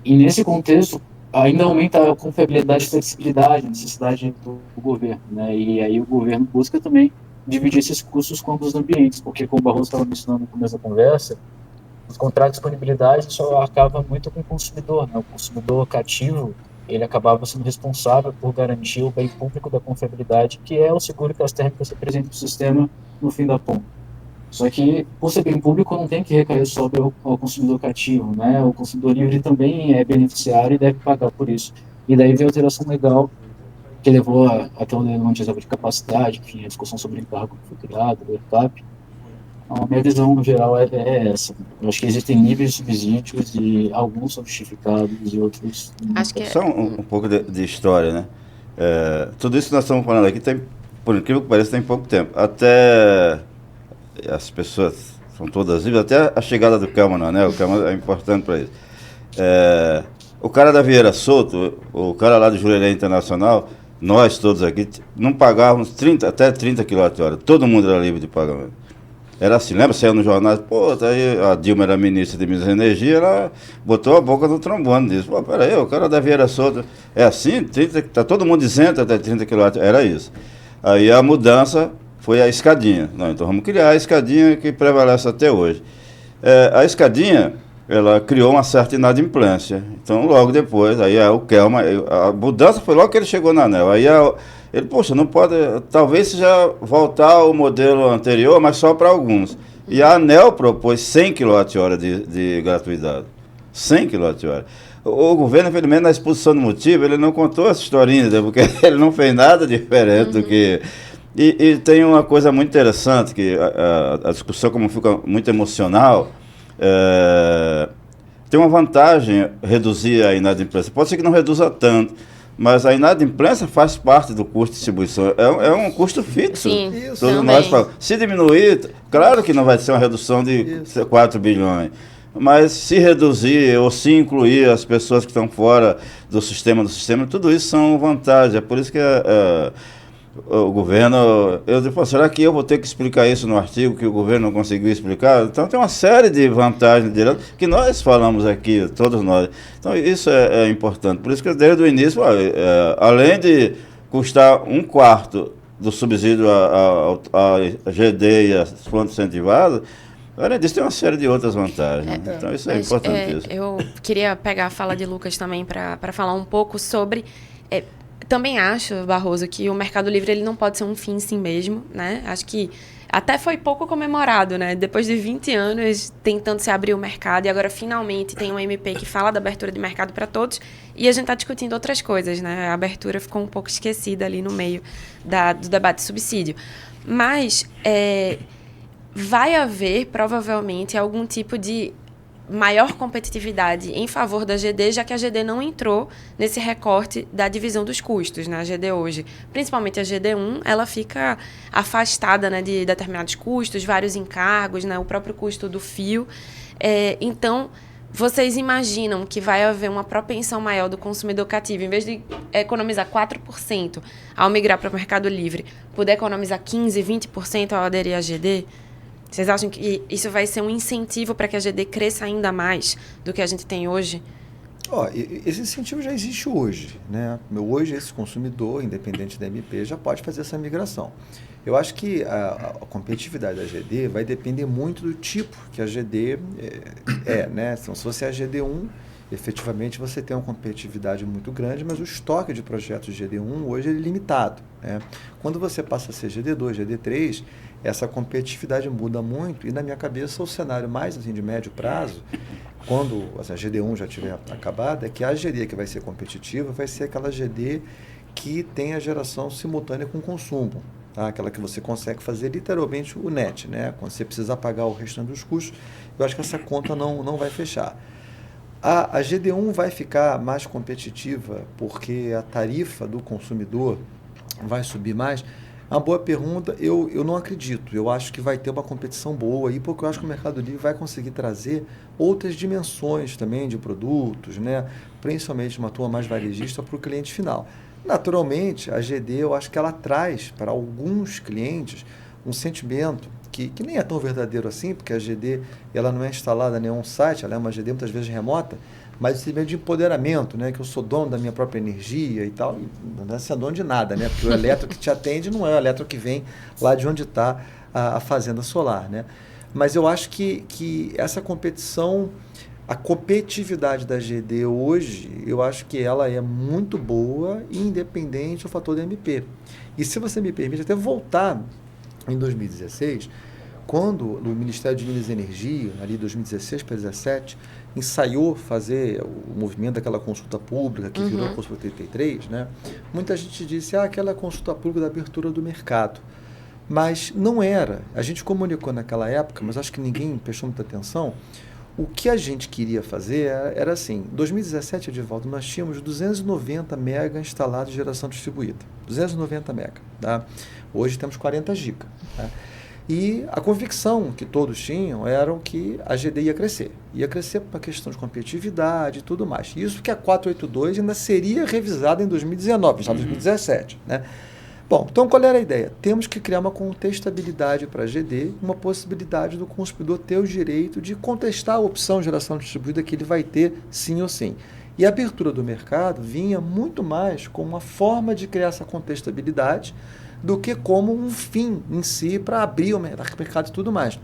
E nesse contexto, ainda aumenta a confiabilidade e flexibilidade, a necessidade do governo, né? E aí o governo busca também dividir esses custos com ambos os ambientes, porque, como o Barroso estava mencionando no começo da conversa, os contratos de disponibilidade só acaba muito com o consumidor, né? O consumidor cativo, ele acabava sendo responsável por garantir o bem público da confiabilidade, que é o seguro que as térmicas representam no sistema no fim da ponta. Só que, por ser bem público, não tem que recair sobre o consumidor cativo, né? O consumidor livre também é beneficiário e deve pagar por isso. E daí veio a alteração legal, que levou até o leilão de reserva de capacidade, enfim, a discussão sobre o encargo que foi criado, o ERCAP. A minha visão, no geral, é essa. Eu acho que existem níveis de subsídios e alguns são justificados e outros não. Acho que Só um pouco de história, né? Tudo isso que nós estamos falando aqui, por incrível que pareça, tem pouco tempo. Até as pessoas são todas vivas, até a chegada do Câmara, né? O Câmara é importante para isso. O cara da Vieira Souto, o cara lá do Jurerê Internacional, nós todos aqui, não pagávamos até 30 kWh. Todo mundo era livre de pagamento. Era assim, lembra? Saiu no jornal, pô, tá aí, a Dilma era ministra de Minas e Energia, ela botou a boca no trombone, disse, pô, peraí, o cara da Vieira Solto, é assim, 30, tá todo mundo dizendo até 30 kW, era isso. Aí a mudança foi a escadinha. Não, então vamos criar a escadinha que prevalece até hoje. A escadinha, ela criou uma certa inadimplência. Então, logo depois, aí o Kelma, a mudança foi logo que ele chegou na ANEEL. Aí ele, poxa, não pode, talvez seja voltar ao modelo anterior, mas só para alguns. E a ANEEL propôs 100 kWh de gratuidade. 100 kWh. O governo, infelizmente, na exposição do motivo, ele não contou essa historinha, né? Porque ele não fez nada diferente do que... E tem uma coisa muito interessante, que a discussão, como fica muito emocional, tem uma vantagem reduzir a inadimplência. Pode ser que não reduza tanto, mas a inadimplência faz parte do custo de distribuição. É um custo fixo. Sim, Todos nós falamos. Se diminuir, claro que não vai ser uma redução de 4 bilhões. Mas se reduzir ou se incluir as pessoas que estão fora do sistema, tudo isso são vantagens. É por isso que o governo... Eu digo, será que eu vou ter que explicar isso no artigo que o governo não conseguiu explicar? Então tem uma série de vantagens que nós falamos aqui, todos nós. Então isso é importante. Por isso que desde o início, além de custar 1/4 do subsídio a GD e as plantas incentivadas, além disso, tem uma série de outras vantagens. Então, isso é importantíssimo. Eu queria pegar a fala de Lucas também para falar um pouco sobre... também acho, Barroso, que o Mercado Livre ele não pode ser um fim em si mesmo, né? Acho que até foi pouco comemorado, né? Depois de 20 anos tentando se abrir o mercado e agora finalmente tem uma MP que fala da abertura de mercado para todos e a gente está discutindo outras coisas, né? A abertura ficou um pouco esquecida ali no meio do debate de subsídio. Mas... vai haver, provavelmente, algum tipo de maior competitividade em favor da GD, já que a GD não entrou nesse recorte da divisão dos custos, né? A GD hoje, principalmente a GD1, ela fica afastada, né, de determinados custos, vários encargos, né, o próprio custo do fio. Então, vocês imaginam que vai haver uma propensão maior do consumidor cativo, em vez de economizar 4% ao migrar para o Mercado Livre, poder economizar 15%, 20% ao aderir à GD? Vocês acham que isso vai ser um incentivo para que a GD cresça ainda mais do que a gente tem hoje? Esse incentivo já existe hoje, né? Hoje, esse consumidor, independente da MP, já pode fazer essa migração. Eu acho que a competitividade da GD vai depender muito do tipo que a GD né? Então, se você é a GD1, efetivamente você tem uma competitividade muito grande, mas o estoque de projetos GD1 hoje é limitado, né? Quando você passa a ser GD2, GD3, essa competitividade muda muito e, na minha cabeça, o cenário mais assim, de médio prazo, quando a GD1 já estiver acabada, é que a GD que vai ser competitiva vai ser aquela GD que tem a geração simultânea com o consumo, tá? Aquela que você consegue fazer literalmente o net, né? Quando você precisa pagar o restante dos custos, eu acho que essa conta não vai fechar. A GD1 vai ficar mais competitiva porque a tarifa do consumidor vai subir mais? Uma boa pergunta, eu não acredito. Eu acho que vai ter uma competição boa aí, porque eu acho que o Mercado Livre vai conseguir trazer outras dimensões também de produtos, né? Principalmente uma turma mais varejista para o cliente final. Naturalmente, a GD, eu acho que ela traz para alguns clientes um sentimento que nem é tão verdadeiro assim, porque a GD ela não é instalada em nenhum site, ela é uma GD muitas vezes remota, mas esse meio de empoderamento, né? Que eu sou dono da minha própria energia e tal, e não é ser dono de nada, né? Porque o eletro que te atende não é o eletro que vem lá de onde está a fazenda solar, né? Mas eu acho que essa competição, a competitividade da GD hoje, eu acho que ela é muito boa, independente do fator da MP. E se você me permite até voltar em 2016, quando o Ministério de Minas e Energia, ali 2016 para 2017, ensaiou fazer o movimento daquela consulta pública, que virou a consulta 33, né? Muita gente disse, aquela consulta pública da abertura do mercado. Mas não era. A gente comunicou naquela época, mas acho que ninguém prestou muita atenção. O que a gente queria fazer era assim, em 2017, Edivaldo, nós tínhamos 290 mega instalados de geração distribuída. 290 mega, tá? Hoje temos 40 giga, tá? E a convicção que todos tinham era que a GD ia crescer. Ia crescer por uma questão de competitividade e tudo mais. Isso que a 482 ainda seria revisada em 2019, já em 2017, né? Bom, então qual era a ideia? Temos que criar uma contestabilidade para a GD, uma possibilidade do consumidor ter o direito de contestar a opção de geração distribuída que ele vai ter sim ou sim. E a abertura do mercado vinha muito mais como uma forma de criar essa contestabilidade do que como um fim em si para abrir o mercado e tudo mais.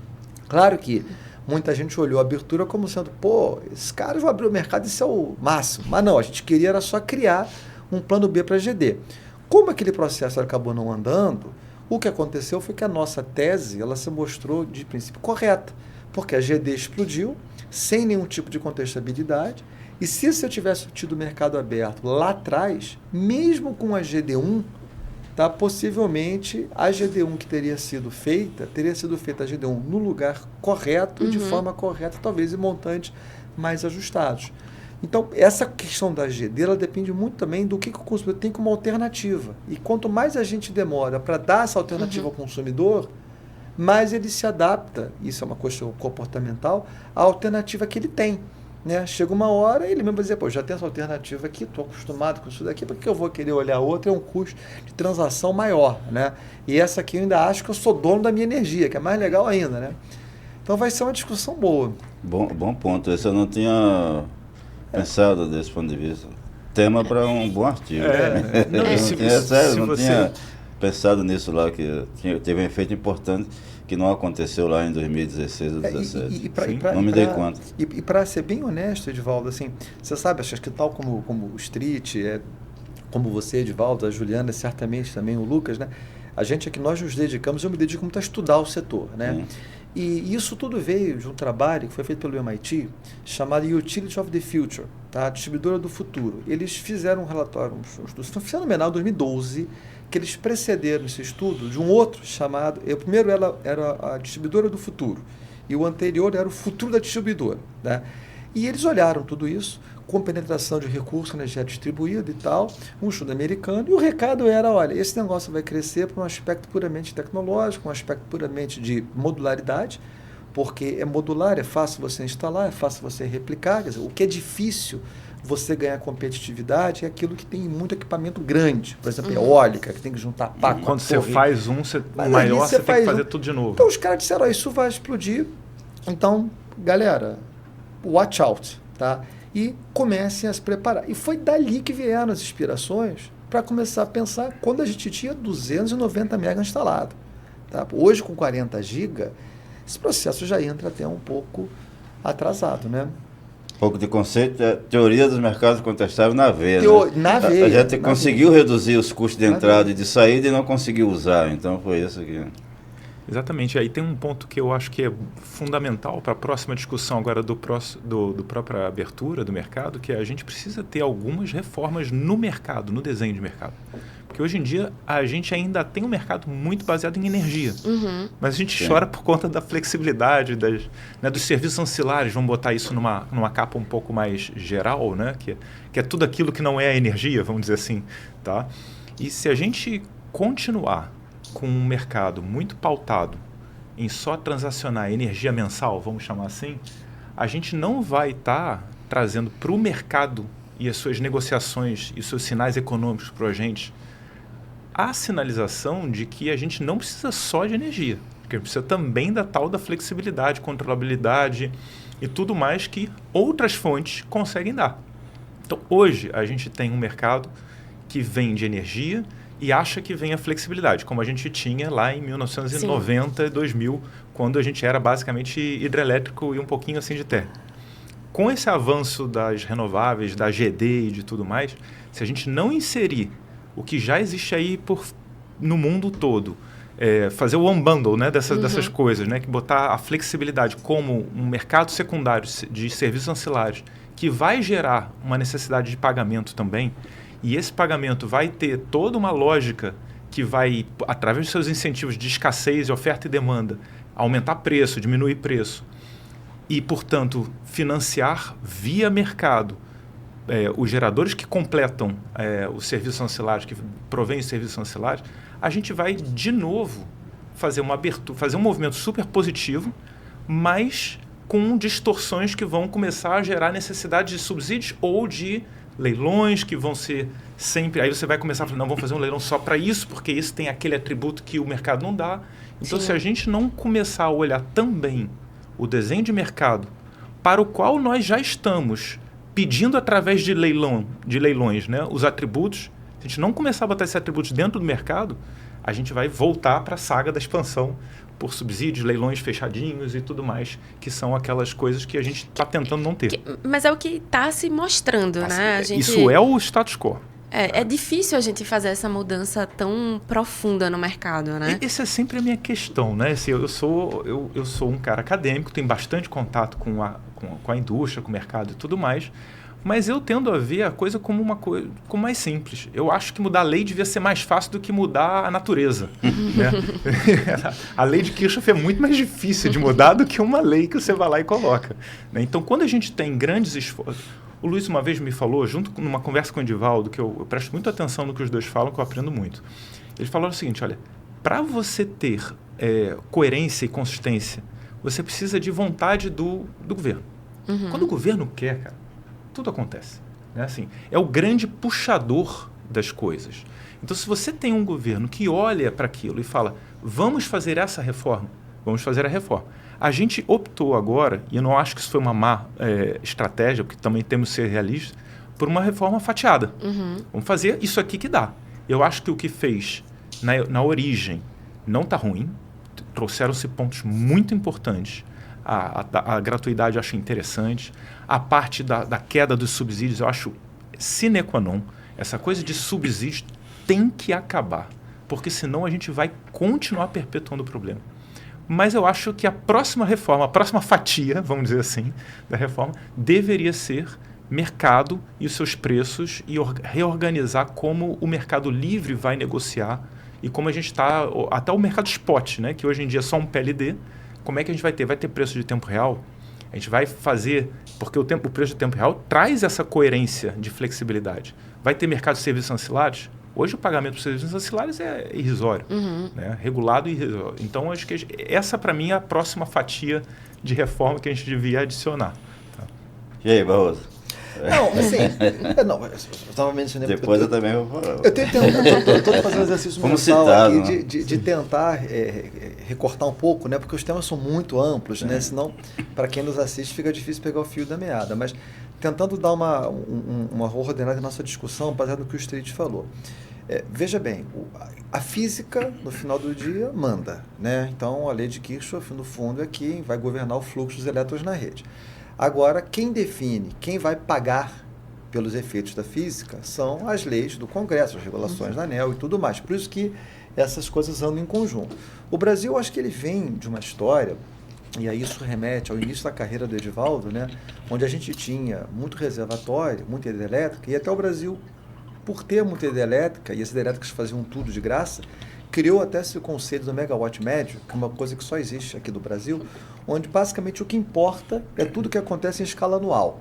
Claro que muita gente olhou a abertura como sendo, pô, esses caras vão abrir o mercado, isso é o máximo. Mas não, a gente queria era só criar um plano B para a GD. Como aquele processo acabou não andando, o que aconteceu foi que a nossa tese ela se mostrou de princípio correta, porque a GD explodiu sem nenhum tipo de contestabilidade, e se eu tivesse tido o mercado aberto lá atrás, mesmo com a GD1, tá, possivelmente a GD1 que teria sido feita a GD1 no lugar correto, de forma correta, talvez em montantes mais ajustados. Então, essa questão da GD, ela depende muito também do que o consumidor tem como alternativa. E quanto mais a gente demora para dar essa alternativa ao consumidor, mais ele se adapta, isso é uma questão comportamental, à alternativa que ele tem. Né? Chega uma hora ele mesmo vai dizer, pô, já tem essa alternativa aqui, estou acostumado com isso daqui, por que eu vou querer olhar outra? É um custo de transação maior. Né? E essa aqui eu ainda acho que eu sou dono da minha energia, que é mais legal ainda. Né? Então vai ser uma discussão boa. Bom ponto, esse eu não tinha pensado desse ponto de vista. Tema para um bom artigo. Não tinha pensado nisso lá, que teve um efeito importante que não aconteceu lá em 2016 ou 2017. Não me dei conta. E para ser bem honesto, Edivaldo, assim, você sabe, acho que tal como o Street, como você, Edivaldo, a Juliana, certamente também o Lucas, né? A gente aqui, nós nos dedicamos, eu me dedico muito a estudar o setor, né? E isso tudo veio de um trabalho que foi feito pelo MIT, chamado Utility of the Future, tá? A distribuidora do futuro. Eles fizeram um relatório, um estudo fenomenal, em 2012, que eles precederam esse estudo de um outro chamado... O primeiro era a distribuidora do futuro, e o anterior era o futuro da distribuidora. Né? E eles olharam tudo isso, com penetração de recursos energéticos distribuído e tal, um estudo americano, e o recado era, olha, esse negócio vai crescer para um aspecto puramente tecnológico, um aspecto puramente de modularidade, porque é modular, é fácil você instalar, é fácil você replicar, quer dizer, o que é difícil você ganhar competitividade é aquilo que tem muito equipamento grande, por exemplo, eólica, que tem que juntar pá com quando você faz maior, você tem que fazer tudo de novo. Então os caras disseram, isso vai explodir, então, galera, watch out, tá? E comecem a se preparar. E foi dali que vieram as inspirações para começar a pensar quando a gente tinha 290 MB instalado. Tá? Hoje, com 40 GB, esse processo já entra até um pouco atrasado, né? Um pouco de conceito, a teoria dos mercados contestáveis na veia. Na veia. A gente conseguiu reduzir os custos de entrada e de saída e não conseguiu usar. Então, foi isso aqui. Exatamente. Aí tem um ponto que eu acho que é fundamental para a próxima discussão agora do própria abertura do mercado, que é a gente precisa ter algumas reformas no mercado, no desenho de mercado. Porque hoje em dia a gente ainda tem um mercado muito baseado em energia. Mas a gente chora por conta da flexibilidade, dos serviços ancilares. Vamos botar isso numa capa um pouco mais geral, né? Que é tudo aquilo que não é a energia, vamos dizer assim. Tá? E se a gente continuar com um mercado muito pautado em só transacionar energia mensal, vamos chamar assim, a gente não vai estar trazendo para o mercado e as suas negociações e seus sinais econômicos para a gente a sinalização de que a gente não precisa só de energia, que a gente precisa também da tal da flexibilidade, controlabilidade e tudo mais que outras fontes conseguem dar. Então, hoje, a gente tem um mercado que vende energia e acha que vem a flexibilidade, como a gente tinha lá em 1990 e 2000, quando a gente era basicamente hidrelétrico e um pouquinho assim de terra. Com esse avanço das renováveis, da GD e de tudo mais, se a gente não inserir o que já existe aí no mundo todo, fazer o unbundle, né, dessas coisas, né, que botar a flexibilidade como um mercado secundário de serviços ancilares, que vai gerar uma necessidade de pagamento também, e esse pagamento vai ter toda uma lógica que vai, através dos seus incentivos de escassez, oferta e demanda, aumentar preço, diminuir preço, e, portanto, financiar via mercado os geradores que completam os serviços ancilares, que provêm os serviços ancilares, a gente vai, de novo, fazer uma abertura, fazer um movimento super positivo, mas com distorções que vão começar a gerar necessidade de subsídios ou de leilões que vão ser sempre... Aí você vai começar a falar, não, vamos fazer um leilão só para isso, porque isso tem aquele atributo que o mercado não dá. Então, Sim. se a gente não começar a olhar também o desenho de mercado para o qual nós já estamos pedindo através de leilões, né, os atributos, se a gente não começar a botar esses atributos dentro do mercado, a gente vai voltar para a saga da expansão por subsídios, leilões fechadinhos e tudo mais, que são aquelas coisas que a gente está tentando não ter. Mas é o que está se mostrando, né? A gente... Isso é o status quo. É difícil a gente fazer essa mudança tão profunda no mercado, né? Essa é sempre a minha questão, né? Assim, eu sou um cara acadêmico, tenho bastante contato com a indústria, com o mercado e tudo mais, mas eu tendo a ver a coisa como uma coisa como mais simples. Eu acho que mudar a lei devia ser mais fácil do que mudar a natureza. Né? A lei de Kirchhoff é muito mais difícil de mudar do que uma lei que você vai lá e coloca. Né? Então, quando a gente tem grandes esforços... O Luiz uma vez me falou, junto numa conversa com o Edivaldo, que eu presto muita atenção no que os dois falam, que eu aprendo muito. Ele falou o seguinte, olha, para você ter coerência e consistência, você precisa de vontade do governo. Quando o governo quer, cara, tudo acontece. Né? Assim, é o grande puxador das coisas. Então, se você tem um governo que olha para aquilo e fala, vamos fazer essa reforma, vamos fazer a reforma. A gente optou agora, e eu não acho que isso foi uma má estratégia, porque também temos que ser realistas, por uma reforma fatiada. Vamos fazer isso aqui que dá. Eu acho que o que fez na origem não está ruim, trouxeram-se pontos muito importantes. A gratuidade eu acho interessante, a parte da queda dos subsídios eu acho sine qua non. Essa coisa de subsídio tem que acabar, porque senão a gente vai continuar perpetuando o problema. Mas eu acho que a próxima reforma, a próxima fatia, vamos dizer assim, da reforma, deveria ser mercado e os seus preços e reorganizar como o mercado livre vai negociar e como a gente está, até o mercado spot, né, que hoje em dia é só um PLD, como é que a gente vai ter? Vai ter preço de tempo real? A gente vai fazer, porque o preço de tempo real traz essa coerência de flexibilidade. Vai ter mercado de serviços ancilares? Hoje o pagamento por serviços ancilares é irrisório, né? Regulado e irrisório. Então, acho que essa, para mim, é a próxima fatia de reforma que a gente devia adicionar. Tá? E aí, Barroso? Não, assim, eu estava mencionando... Depois eu também vou falar. Eu estou fazendo um exercício mental citado, aqui né? de tentar recortar um pouco, né? Porque os temas são muito amplos, né? Senão, para quem nos assiste, fica difícil pegar o fio da meada. Mas tentando dar uma ordenada na nossa discussão, baseado no que o Street falou. Veja bem, a física, no final do dia, manda, né? Então, a lei de Kirchhoff, no fundo, é quem vai governar o fluxo dos elétrons na rede. Agora, quem define, quem vai pagar pelos efeitos da física são as leis do Congresso, as regulações da ANEEL e tudo mais. Por isso que essas coisas andam em conjunto. O Brasil, acho que ele vem de uma história, e aí isso remete ao início da carreira do Edivaldo, né? Onde a gente tinha muito reservatório, muita hidrelétrica, e até o Brasil, por ter muita hidrelétrica, e as hidrelétricas faziam tudo de graça, criou até esse conceito do megawatt médio, que é uma coisa que só existe aqui do Brasil, onde basicamente o que importa é tudo que acontece em escala anual.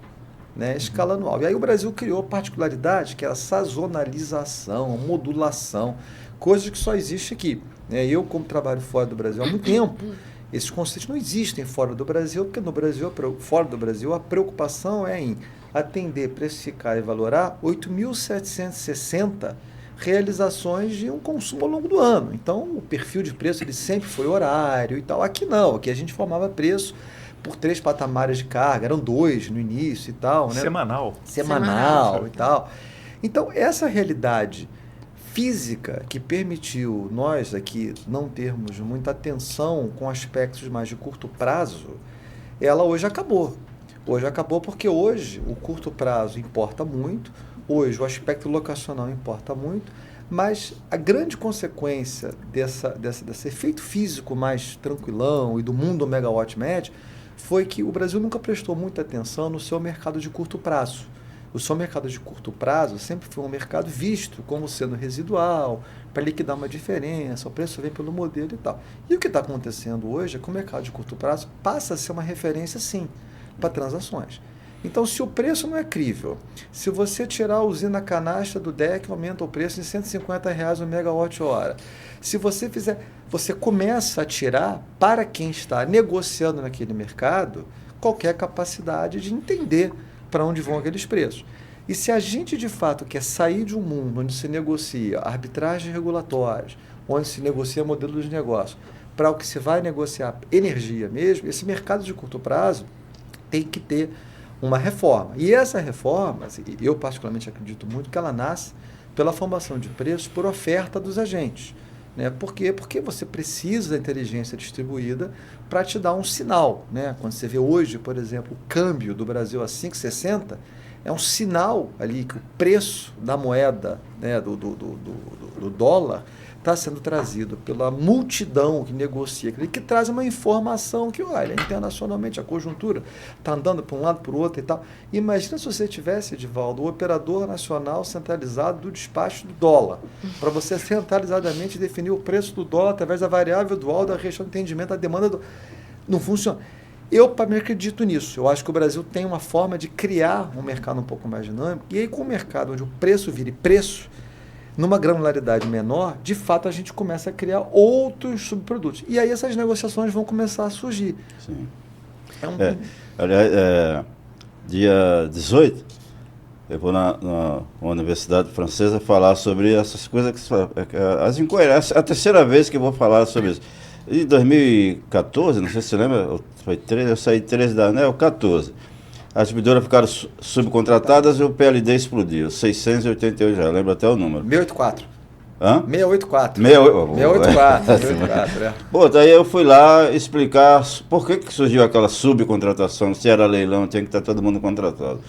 Né? Escala anual. E aí o Brasil criou particularidade, que é a sazonalização, a modulação, coisas que só existe aqui. Né? Eu, como trabalho fora do Brasil há muito tempo, esses conceitos não existem fora do Brasil, porque no Brasil, fora do Brasil, a preocupação é em atender, precificar e valorar 8.760 realizações de um consumo ao longo do ano. Então, o perfil de preço ele sempre foi horário e tal. Aqui não, aqui a gente formava preço por 3 patamares de carga, eram 2 no início e tal. Né? Semanal e tal. Então, essa realidade física que permitiu nós aqui não termos muita atenção com aspectos mais de curto prazo, ela hoje acabou. Hoje acabou porque hoje o curto prazo importa muito, hoje o aspecto locacional importa muito, mas a grande consequência desse efeito físico mais tranquilão e do mundo megawatt médio foi que o Brasil nunca prestou muita atenção no seu mercado de curto prazo. O seu mercado de curto prazo sempre foi um mercado visto como sendo residual, para liquidar uma diferença, o preço vem pelo modelo e tal. E o que está acontecendo hoje é que o mercado de curto prazo passa a ser uma referência, sim, para transações. Então, se o preço não é crível, se você tirar a usina canastra do DEC, aumenta o preço em R$150 o megawatt-hora. Se você fizer, você começa a tirar para quem está negociando naquele mercado qualquer capacidade de entender para onde vão aqueles preços. E se a gente, de fato, quer sair de um mundo onde se negocia arbitragens regulatórias, onde se negocia modelo de negócio, para o que se vai negociar energia mesmo, esse mercado de curto prazo tem que ter uma reforma. E essa reforma, eu particularmente acredito muito que ela nasce pela formação de preços por oferta dos agentes. Né? Por quê? Porque você precisa da inteligência distribuída para te dar um sinal. Né? Quando você vê hoje, por exemplo, o câmbio do Brasil a 5,60, é um sinal ali que o preço da moeda, né, do dólar está sendo trazido pela multidão que negocia, que traz uma informação que, olha, internacionalmente a conjuntura está andando para um lado, para o outro e tal. Imagina se você tivesse, Edivaldo, o operador nacional centralizado do despacho do dólar, para você centralizadamente definir o preço do dólar através da variável dual da região de entendimento da demanda do... Não funciona. Eu, para mim, acredito nisso. Eu acho que o Brasil tem uma forma de criar um mercado um pouco mais dinâmico, e aí com o mercado onde o preço vire preço, numa granularidade menor, de fato a gente começa a criar outros subprodutos. E aí essas negociações vão começar a surgir. Sim. Aliás, dia 18, eu vou na Universidade Francesa falar sobre essas coisas, as incoerências. É a terceira vez que eu vou falar sobre isso. Em 2014, não sei se você lembra, foi 13, eu saí 13 da ANEEL, 14. As distribuidoras ficaram subcontratadas e o PLD explodiu. 688 já, lembro até o número. 684. Hã? 684. 684. Pô, daí eu fui lá explicar por que surgiu aquela subcontratação, se era leilão, tinha que estar todo mundo contratado.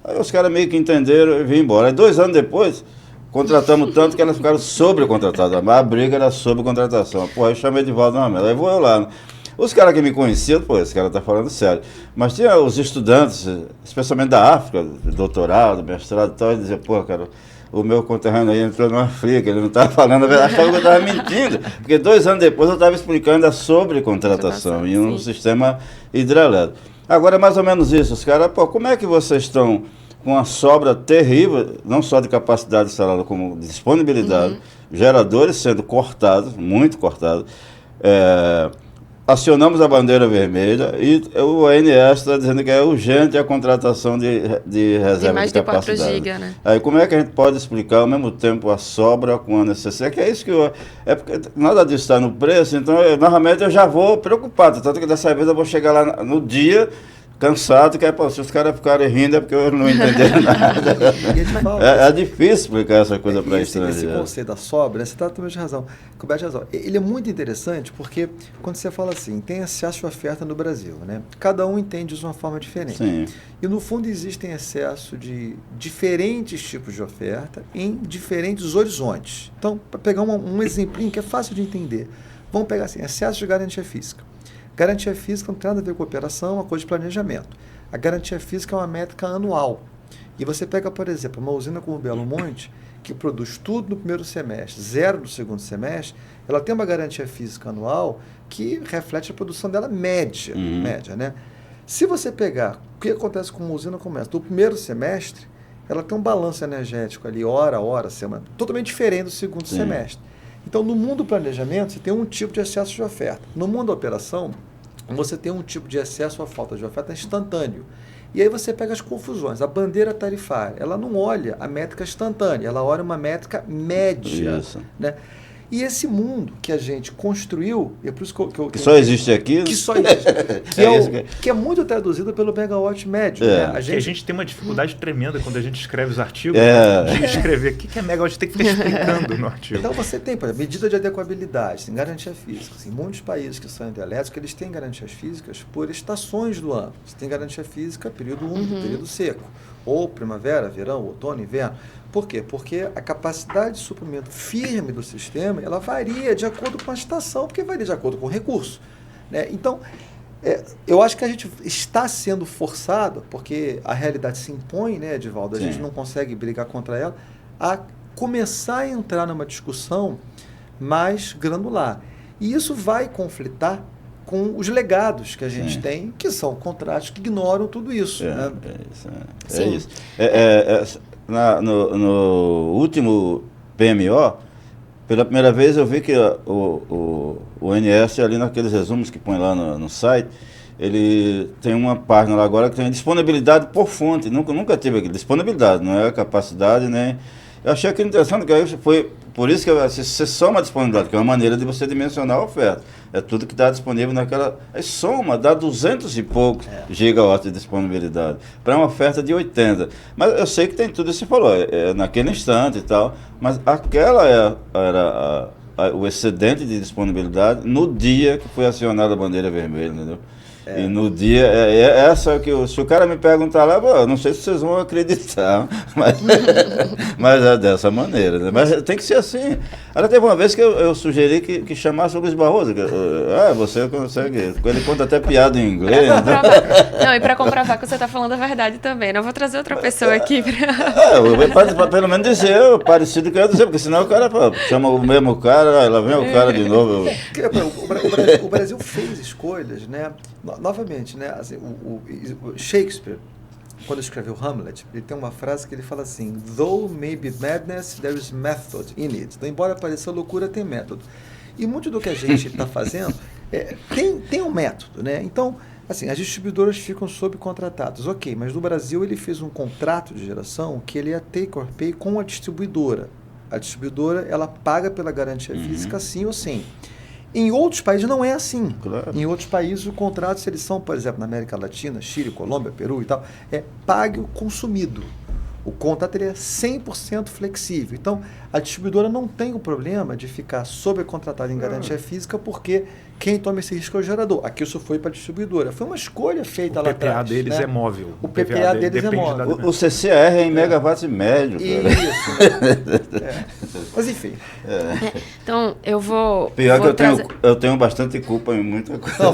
Aí os caras meio que entenderam e vim embora. Aí 2 anos depois, contratamos tanto que elas ficaram sobrecontratadas. A briga era sobrecontratação. Pô, aí eu chamei de Edivaldo na mesa. Aí vou eu lá. Os caras que me conheciam, pô, esse cara tá falando sério. Mas tinha os estudantes, especialmente da África, doutorado, mestrado e tal, e diziam, pô, cara, o meu conterrâneo aí entrou numa fria, que ele não estava falando a verdade, achava que eu estava mentindo. Porque 2 anos depois eu estava explicando a sobrecontratação em um sistema hidrelétrico. Agora é mais ou menos isso. Os caras, pô, como é que vocês estão com uma sobra terrível, não só de capacidade instalada, como de disponibilidade, geradores sendo cortados, muito cortados, acionamos a bandeira vermelha e o ONS está dizendo que é urgente a contratação de reserva mais de de 4 capacidade. GB, né? Aí como é que a gente pode explicar ao mesmo tempo a sobra com a necessidade? Que é isso que é porque nada disso está no preço, então normalmente eu já vou preocupado, tanto que dessa vez eu vou chegar lá no dia cansado, que é, pô, se os caras ficarem rindo é porque eu não entendi nada. É difícil explicar essa coisa para estrangeiro. Esse conceito da sobra, você está totalmente razão, coberto de razão. Ele é muito interessante porque quando você fala assim, tem excesso de oferta no Brasil, né? Cada um entende isso de uma forma diferente. Sim. E no fundo existem excesso de diferentes tipos de oferta em diferentes horizontes. Então, para pegar um exemplinho que é fácil de entender, vamos pegar assim, excesso de garantia física. Garantia física não tem nada a ver com operação, é uma coisa de planejamento. A garantia física é uma métrica anual. E você pega, por exemplo, uma usina como o Belo Monte, que produz tudo no primeiro semestre, 0 no segundo semestre, ela tem uma garantia física anual que reflete a produção dela média, né? Se você pegar o que acontece com uma usina como essa, do primeiro semestre, ela tem um balanço energético ali, hora, semana, totalmente diferente do segundo semestre. Então, no mundo do planejamento, você tem um tipo de excesso de oferta. No mundo da operação, você tem um tipo de excesso ou falta de oferta instantâneo. E aí você pega as confusões. A bandeira tarifária, ela não olha a métrica instantânea, ela olha uma métrica média. Isso. Né? E esse mundo que a gente construiu, é por isso que só existe aqui. Que só existe. Que é muito traduzido pelo megawatt médio. Né? A gente tem uma dificuldade tremenda quando a gente escreve os artigos, de escrever o que é megawatt, tem que estar explicando no artigo. Então você tem, por exemplo, medida de adequabilidade, tem garantia física. Assim, muitos países que são hidrelétricos, eles têm garantias físicas por estações do ano. Você tem garantia física período úmido, período seco. Ou primavera, verão, outono, inverno. Por quê? Porque a capacidade de suprimento firme do sistema, ela varia de acordo com a estação, porque varia de acordo com o recurso. Né? Então, eu acho que a gente está sendo forçado, porque a realidade se impõe, né, Edivaldo? A gente não consegue brigar contra ela, a começar a entrar numa discussão mais granular. E isso vai conflitar com os legados que a gente tem, que são contratos que ignoram tudo isso. Né? É isso. No último PMO, pela primeira vez eu vi que o ONS, ali naqueles resumos que põe lá no site, ele tem uma página lá agora que tem disponibilidade por fonte. Nunca tive aqui. Disponibilidade, não é capacidade, nem... Eu achei aquilo interessante, que aí foi por isso que você soma a disponibilidade, que é uma maneira de você dimensionar a oferta. É tudo que está disponível naquela... Aí soma, dá 200 e poucos gigawatts de disponibilidade para uma oferta de 80. Mas eu sei que tem tudo isso que você falou, naquele instante e tal, mas aquela era o excedente de disponibilidade no dia que foi acionada a bandeira vermelha, entendeu? E no dia, essa que se o cara me perguntar lá, eu não sei se vocês vão acreditar, mas é dessa maneira, né? Mas tem que ser assim. Ela teve uma vez que eu sugeri que chamasse o Luiz Barroso, você consegue, ele conta até piada em inglês. Não, e para comprovar que você está falando a verdade também, não vou trazer outra pessoa aqui para... Pelo menos dizer o parecido que eu ia dizer, porque senão o cara chama o mesmo cara, lá vem o cara de novo. O Brasil fez escolhas, né? Novamente, né? Assim, o Shakespeare, quando escreveu Hamlet, ele tem uma frase que ele fala assim: "Though may be madness, there is method in it." Então, embora pareça loucura, tem método. E muito do que a gente está fazendo tem um método, né? Então, assim, as distribuidoras ficam subcontratadas, ok, mas no Brasil ele fez um contrato de geração que ele é take or pay com a distribuidora. A distribuidora, ela paga pela garantia física sim ou sim. Em outros países não é assim. Claro. Em outros países, o contrato, se eles são, por exemplo, na América Latina, Chile, Colômbia, Peru e tal, pague o consumido. O contrato ele é 100% flexível. Então, a distribuidora não tem o problema de ficar sobrecontratada em garantia física, porque quem toma esse risco é o gerador. Aqui isso foi para a distribuidora. Foi uma escolha feita lá atrás. O PPA deles, né, é móvel. O PPA deles é móvel. O CCR é em megawatts e médio. Isso. Mas enfim. Então, eu vou... Pior que eu tenho bastante culpa em muita coisa. Não,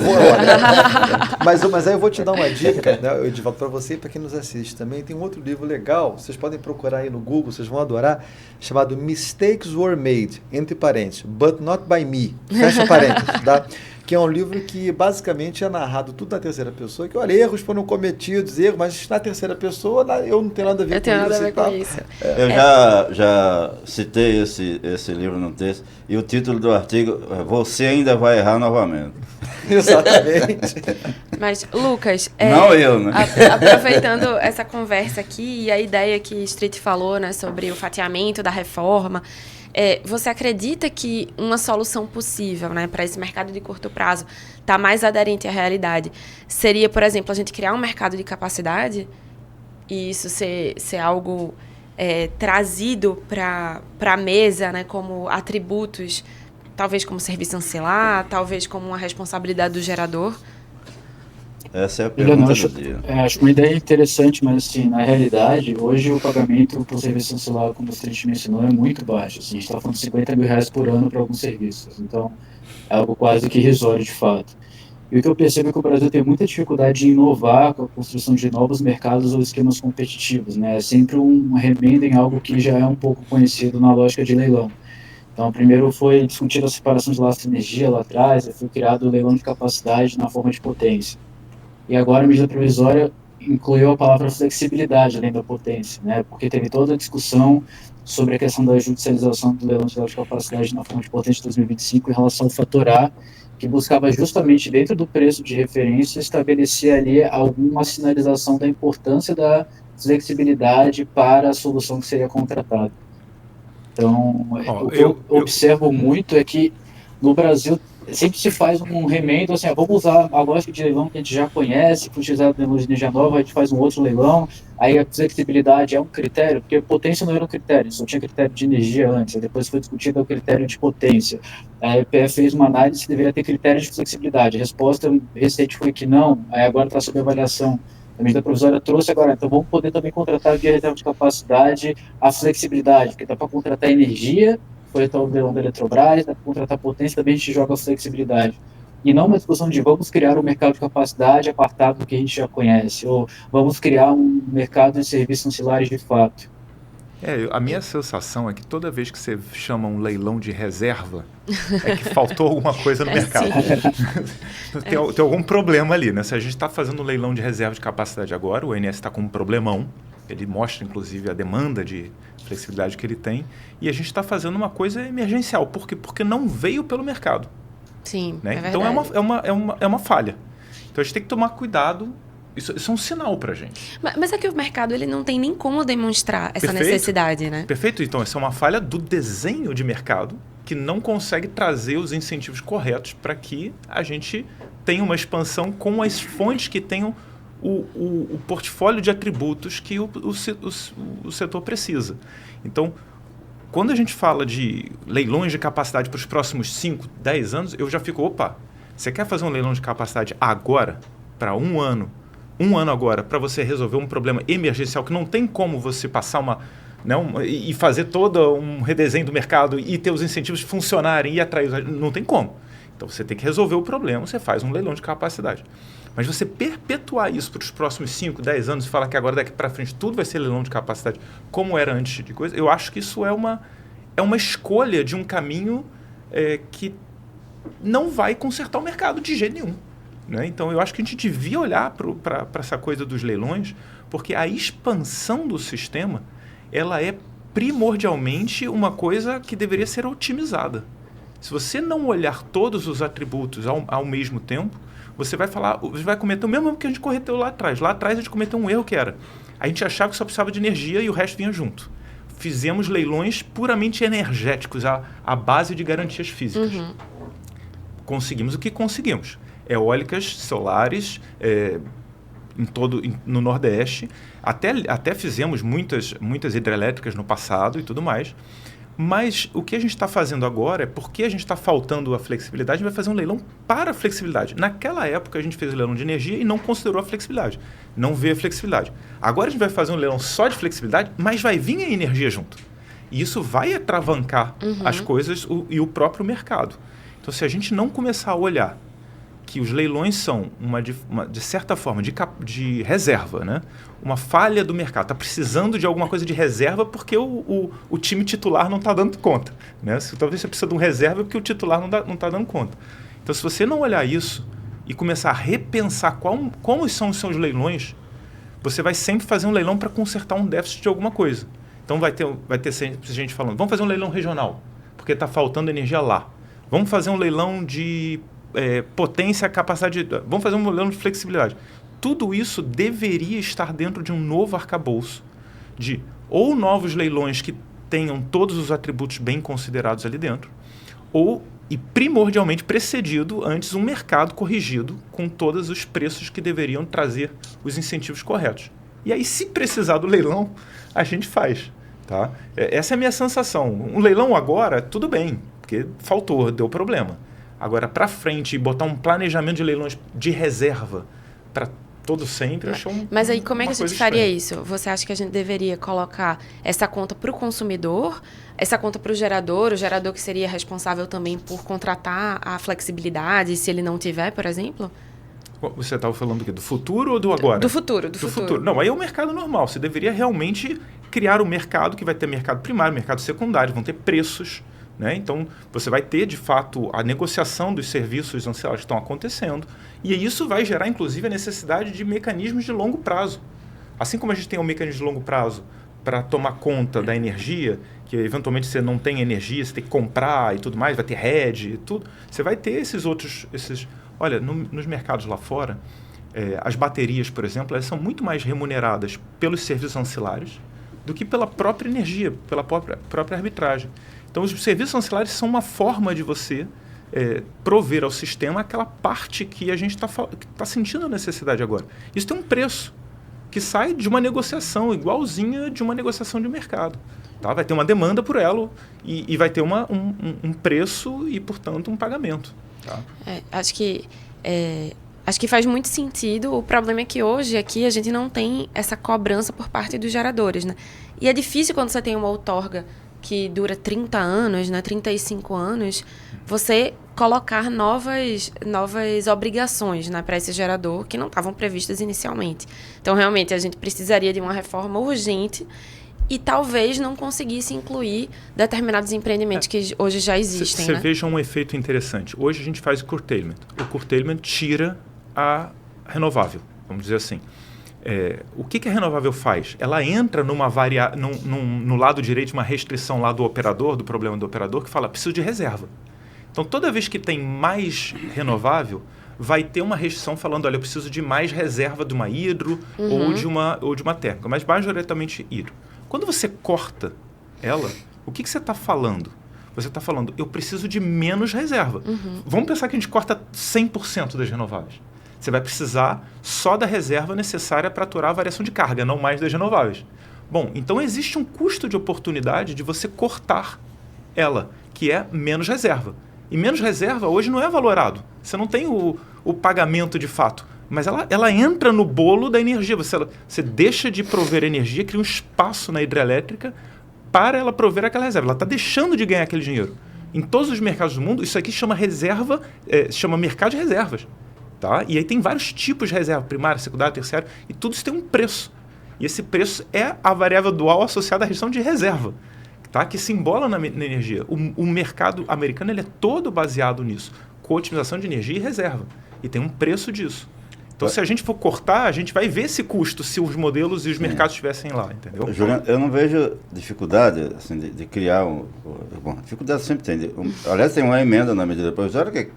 mas aí eu vou te dar uma dica, né, Edivaldo, para você e para quem nos assiste também. Tem um outro livro legal, vocês podem procurar aí no Google, vocês vão adorar, chamado Mistakes Were Made, entre parênteses, but not by me, fecha parênteses, tá? Que é um livro que basicamente é narrado tudo na terceira pessoa, que olha, erros foram cometidos, mas na terceira pessoa eu não tenho nada a ver com isso. Eu já citei esse livro no texto, e o título do artigo é "Você ainda vai errar novamente". Exatamente. Mas, Lucas, não eu, né? Aproveitando essa conversa aqui e a ideia que Street falou, né, sobre o fatiamento da reforma, você acredita que uma solução possível, né, para esse mercado de curto prazo está mais aderente à realidade seria, por exemplo, a gente criar um mercado de capacidade e isso ser algo trazido para a mesa, né, como atributos, talvez como serviço ancilar, talvez como uma responsabilidade do gerador? Essa é a pergunta do dia. Acho uma ideia interessante, mas assim, na realidade, hoje o pagamento por serviço ancilar, como o Street mencionou, é muito baixo. Assim, a gente está falando de R$50 mil por ano para alguns serviços. Então, é algo quase que irrisório de fato. E o que eu percebo é que o Brasil tem muita dificuldade de inovar com a construção de novos mercados ou esquemas competitivos, né? É sempre um remendo em algo que já é um pouco conhecido na lógica de leilão. Então, primeiro foi discutida a separação de laços de energia lá atrás, foi criado o leilão de capacidade na forma de potência. E agora a medida provisória incluiu a palavra flexibilidade além da potência, né? Porque teve toda a discussão sobre a questão da judicialização do leilão de capacidade na forma de potência de 2025 em relação ao fator A, que buscava justamente dentro do preço de referência estabelecer ali alguma sinalização da importância da flexibilidade para a solução que seria contratada. Então, o que eu observo muito é que no Brasil sempre se faz um remendo, assim, vamos usar a lógica de leilão que a gente já conhece, foi utilizado na de energia nova, a gente faz um outro leilão, aí a flexibilidade é um critério, porque potência não era um critério, só tinha critério de energia antes, depois foi discutido o critério de potência. A EPE fez uma análise que deveria ter critério de flexibilidade, a resposta recente foi que não, aí agora está sob avaliação. A medida provisória trouxe agora, então vamos poder também contratar via reserva de capacidade a flexibilidade, porque dá para contratar energia, foi o leilão da Eletrobras, dá para contratar potência, também a gente joga a flexibilidade. E não uma discussão de vamos criar um mercado de capacidade apartado do que a gente já conhece, ou vamos criar um mercado de serviços ancilares de fato. A minha sensação é que toda vez que você chama um leilão de reserva, é que faltou alguma coisa no mercado. Tem algum problema ali, né? Se a gente está fazendo um leilão de reserva de capacidade agora, o INS está com um problemão, ele mostra, inclusive, a demanda de flexibilidade que ele tem, e a gente está fazendo uma coisa emergencial. Por quê? Porque não veio pelo mercado. Sim, né? é então verdade. é uma falha. Então a gente tem que tomar cuidado. Isso é um sinal para a gente. Mas é que o mercado ele não tem nem como demonstrar essa necessidade, né? Perfeito. Então essa é uma falha do desenho de mercado que não consegue trazer os incentivos corretos para que a gente tenha uma expansão com as fontes que tenham o portfólio de atributos que o setor precisa. Então, quando a gente fala de leilões de capacidade para os próximos 5, 10 anos, eu já fico, opa, você quer fazer um leilão de capacidade agora, para um ano agora, para você resolver um problema emergencial que não tem como você passar e fazer todo um redesenho do mercado e ter os incentivos funcionarem e atrair, não tem como. Então, você tem que resolver o problema, você faz um leilão de capacidade. Mas você perpetuar isso para os próximos 5, 10 anos e falar que agora daqui para frente tudo vai ser leilão de capacidade como era antes de coisa, eu acho que isso é uma escolha de um caminho que não vai consertar o mercado de jeito nenhum. Né? Então, eu acho que a gente devia olhar para essa coisa dos leilões, porque a expansão do sistema ela é primordialmente uma coisa que deveria ser otimizada. Se você não olhar todos os atributos ao mesmo tempo, você vai cometer o mesmo erro que a gente cometeu lá atrás. Lá atrás a gente cometeu um erro que era, a gente achava que só precisava de energia e o resto vinha junto. Fizemos leilões puramente energéticos, à base de garantias físicas. Uhum. Conseguimos o que conseguimos. Eólicas, solares, no Nordeste. Até fizemos muitas hidrelétricas no passado e tudo mais. Mas o que a gente está fazendo agora é porque a gente está faltando a flexibilidade, a gente vai fazer um leilão para a flexibilidade. Naquela época a gente fez o leilão de energia e não considerou a flexibilidade, não vê a flexibilidade. Agora a gente vai fazer um leilão só de flexibilidade, mas vai vir a energia junto. E isso vai atravancar as coisas e o próprio mercado. Então, se a gente não começar a olhar que os leilões são, de certa forma, de reserva, né? Uma falha do mercado. Está precisando de alguma coisa de reserva porque o time titular não está dando conta. Né? Talvez você precise de um reserva porque o titular não está dando conta. Então, se você não olhar isso e começar a repensar como são os seus leilões, você vai sempre fazer um leilão para consertar um déficit de alguma coisa. Então, vai ter sempre gente falando, vamos fazer um leilão regional, porque está faltando energia lá. Vamos fazer um leilão de potência, capacidade, vamos fazer um leilão de flexibilidade. Tudo isso deveria estar dentro de um novo arcabouço de ou novos leilões que tenham todos os atributos bem considerados ali dentro, e primordialmente precedido antes um mercado corrigido com todos os preços que deveriam trazer os incentivos corretos. E aí, se precisar do leilão, a gente faz. Tá? Essa é a minha sensação. Um leilão agora, tudo bem, porque deu problema. Agora, para frente, botar um planejamento de leilões de reserva para todo sempre, eu acho Mas aí, como é que a gente faria isso? Você acha que a gente deveria colocar essa conta para o consumidor, essa conta para o gerador que seria responsável também por contratar a flexibilidade, se ele não tiver, por exemplo? Você estava falando do quê? Do futuro ou do agora? Do futuro. Não, aí é o mercado normal. Você deveria realmente criar um mercado que vai ter mercado primário, mercado secundário, vão ter preços. Né? Então, você vai ter, de fato, a negociação dos serviços ancilares que estão acontecendo. E isso vai gerar, inclusive, a necessidade de mecanismos de longo prazo. Assim como a gente tem um mecanismo de longo prazo para tomar conta da energia, que eventualmente você não tem energia, você tem que comprar e tudo mais, vai ter hedge e tudo. Você vai ter esses outros... Olha, nos mercados lá fora, as baterias, por exemplo, elas são muito mais remuneradas pelos serviços ancilares do que pela própria energia, pela própria arbitragem. Então, os serviços ancilares são uma forma de você prover ao sistema aquela parte que a gente está sentindo a necessidade agora. Isso tem um preço que sai de uma negociação igualzinha de uma negociação de mercado. Tá? Vai ter uma demanda por ela e vai ter um preço e, portanto, um pagamento. Tá? Acho que faz muito sentido. O problema é que hoje aqui a gente não tem essa cobrança por parte dos geradores. Né? E é difícil quando você tem uma outorga que dura 30 anos, né, 35 anos, você colocar novas obrigações, né, para esse gerador que não estavam previstas inicialmente. Então, realmente, a gente precisaria de uma reforma urgente e talvez não conseguisse incluir determinados empreendimentos que hoje já existem. Você veja um efeito interessante. Hoje a gente faz o curtailment. O curtailment tira a renovável, vamos dizer assim. O que a renovável faz? Ela entra no lado direito uma restrição lá do operador, do problema do operador, que fala, preciso de reserva. Então, toda vez que tem mais renovável, vai ter uma restrição falando, olha, eu preciso de mais reserva de uma hidro ou de uma térmica, mas majoritariamente hidro. Quando você corta ela, o que você está falando? Você está falando, eu preciso de menos reserva. Vamos pensar que a gente corta 100% das renováveis. Você vai precisar só da reserva necessária para aturar a variação de carga, não mais das renováveis. Bom, então existe um custo de oportunidade de você cortar ela, que é menos reserva. E menos reserva hoje não é valorado. Você não tem o pagamento de fato. Mas ela entra no bolo da energia. Você deixa de prover energia, cria um espaço na hidrelétrica para ela prover aquela reserva. Ela está deixando de ganhar aquele dinheiro. Em todos os mercados do mundo, isso aqui chama reserva, chama mercado de reservas. Tá? E aí tem vários tipos de reserva, primária, secundária, terciária, e tudo isso tem um preço. E esse preço é a variável dual associada à restrição de reserva, tá? Que se embola na energia. O mercado americano ele é todo baseado nisso, com otimização de energia e reserva. E tem um preço disso. Então, se a gente for cortar, a gente vai ver esse custo se os modelos e os mercados estivessem lá, entendeu? Juliano, eu não vejo dificuldade assim, de criar bom, dificuldade sempre tem. Aliás, tem uma emenda na medida provisória que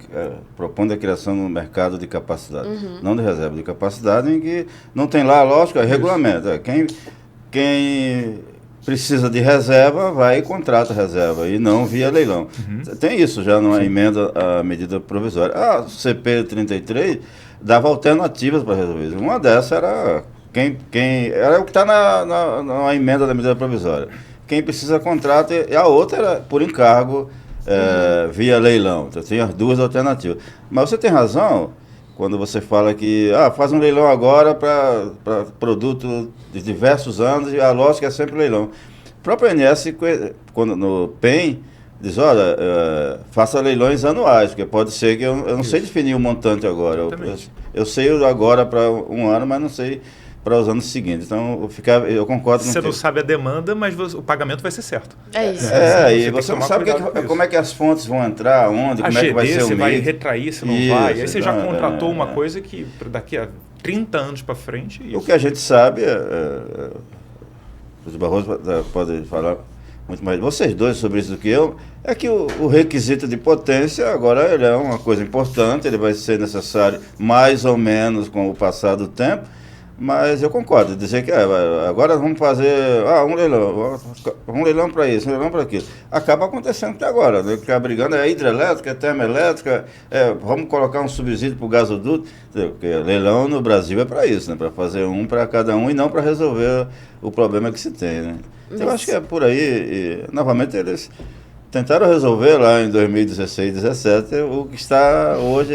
propõe a criação de um mercado de capacidade, não de reserva, de capacidade, em que não tem lá, lógico, regulamento. Quem precisa de reserva, vai e contrata reserva, e não via leilão. Tem isso já numa emenda à medida provisória. A CP 33 dava alternativas para resolver isso. Uma dessas era era o que está na emenda da medida provisória. Quem precisa contrata, e a outra era por encargo via leilão. Então, tem as duas alternativas. Mas você tem razão quando você fala que faz um leilão agora para produto de diversos anos e a lógica é sempre leilão. O próprio ANS, quando no PEN, diz, olha, faça leilões anuais, porque pode ser que eu não sei definir o montante agora. Eu sei agora para um ano, mas não sei para os anos seguintes. Então, eu concordo com você não sabe a demanda, mas o pagamento vai ser certo. É isso. E você não sabe como é que as fontes vão entrar, onde, como é que vai ser o você mês. vai retrair, se não vai. Aí você já contratou uma coisa que daqui a 30 anos para frente... O que a gente sabe, o Barroso pode falar muito mais, vocês dois, sobre isso do que eu, é que o requisito de potência agora ele é uma coisa importante, ele vai ser necessário mais ou menos com o passar do tempo, mas eu concordo, dizer que agora vamos fazer um leilão para isso, um leilão para aquilo. Acaba acontecendo até agora, né? Ficar brigando, hidrelétrica, termoelétrica, vamos colocar um subsídio para o gasoduto, porque leilão no Brasil é para isso, né? Para fazer um para cada um e não para resolver o problema que se tem, né? Então, eu acho que é por aí, e, novamente, eles tentaram resolver lá em 2016, 2017, o que está hoje,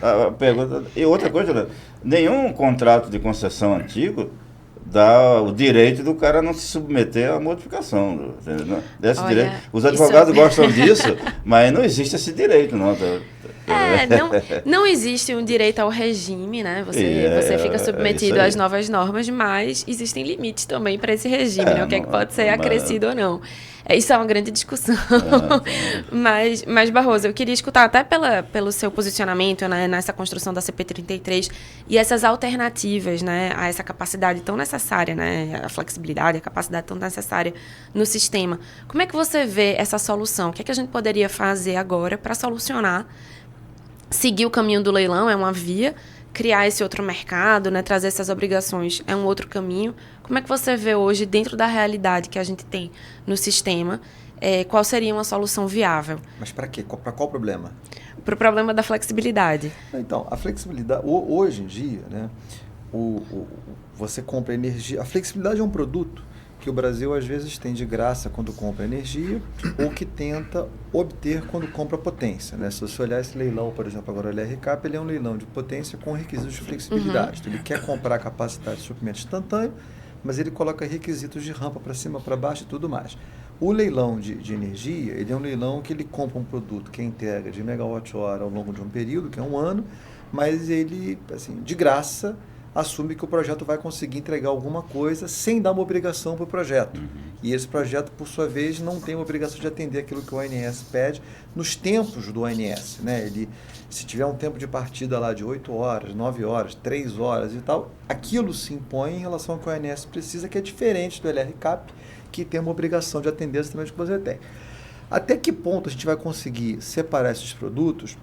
a pergunta. E outra coisa, né? Nenhum contrato de concessão antigo dá o direito do cara não se submeter à modificação. Desse direito. Os advogados gostam disso, mas não existe esse direito, não. Não existe um direito ao regime, né? Você fica submetido às novas normas, mas existem limites também para esse regime, né? O que é que pode ser acrescido ou não. Isso é uma grande discussão. Mas, Barroso, eu queria escutar até pelo seu posicionamento, né, nessa construção da CP33 e essas alternativas, né, a essa capacidade tão necessária, né, a flexibilidade, a capacidade tão necessária no sistema. Como é que você vê essa solução? O que é que a gente poderia fazer agora para solucionar? Seguir o caminho do leilão é uma via, criar esse outro mercado, né, trazer essas obrigações é um outro caminho. Como é que você vê hoje, dentro da realidade que a gente tem no sistema, qual seria uma solução viável? Mas para quê? Para qual problema? Para o problema da flexibilidade. Então, a flexibilidade, hoje em dia, né, você compra energia. A flexibilidade é um produto que o Brasil às vezes tem de graça quando compra energia ou que tenta obter quando compra potência, né? Se você olhar esse leilão, por exemplo, agora o LRCAP, ele é um leilão de potência com requisitos de flexibilidade. Então, ele quer comprar capacidade de suprimento instantâneo, mas ele coloca requisitos de rampa para cima, para baixo e tudo mais. O leilão de energia, ele é um leilão que ele compra um produto que é entrega de megawatt-hora ao longo de um período, que é um ano, mas ele, assim, de graça, assume que o projeto vai conseguir entregar alguma coisa sem dar uma obrigação para o projeto. E esse projeto, por sua vez, não tem uma obrigação de atender aquilo que o ONS pede nos tempos do ONS, né? Se tiver um tempo de partida lá de 8 horas, 9 horas, 3 horas e tal, aquilo se impõe em relação ao que o ONS precisa, que é diferente do LRCAP, que tem uma obrigação de atender exatamente o que você tem. Até que ponto a gente vai conseguir separar esses produtos?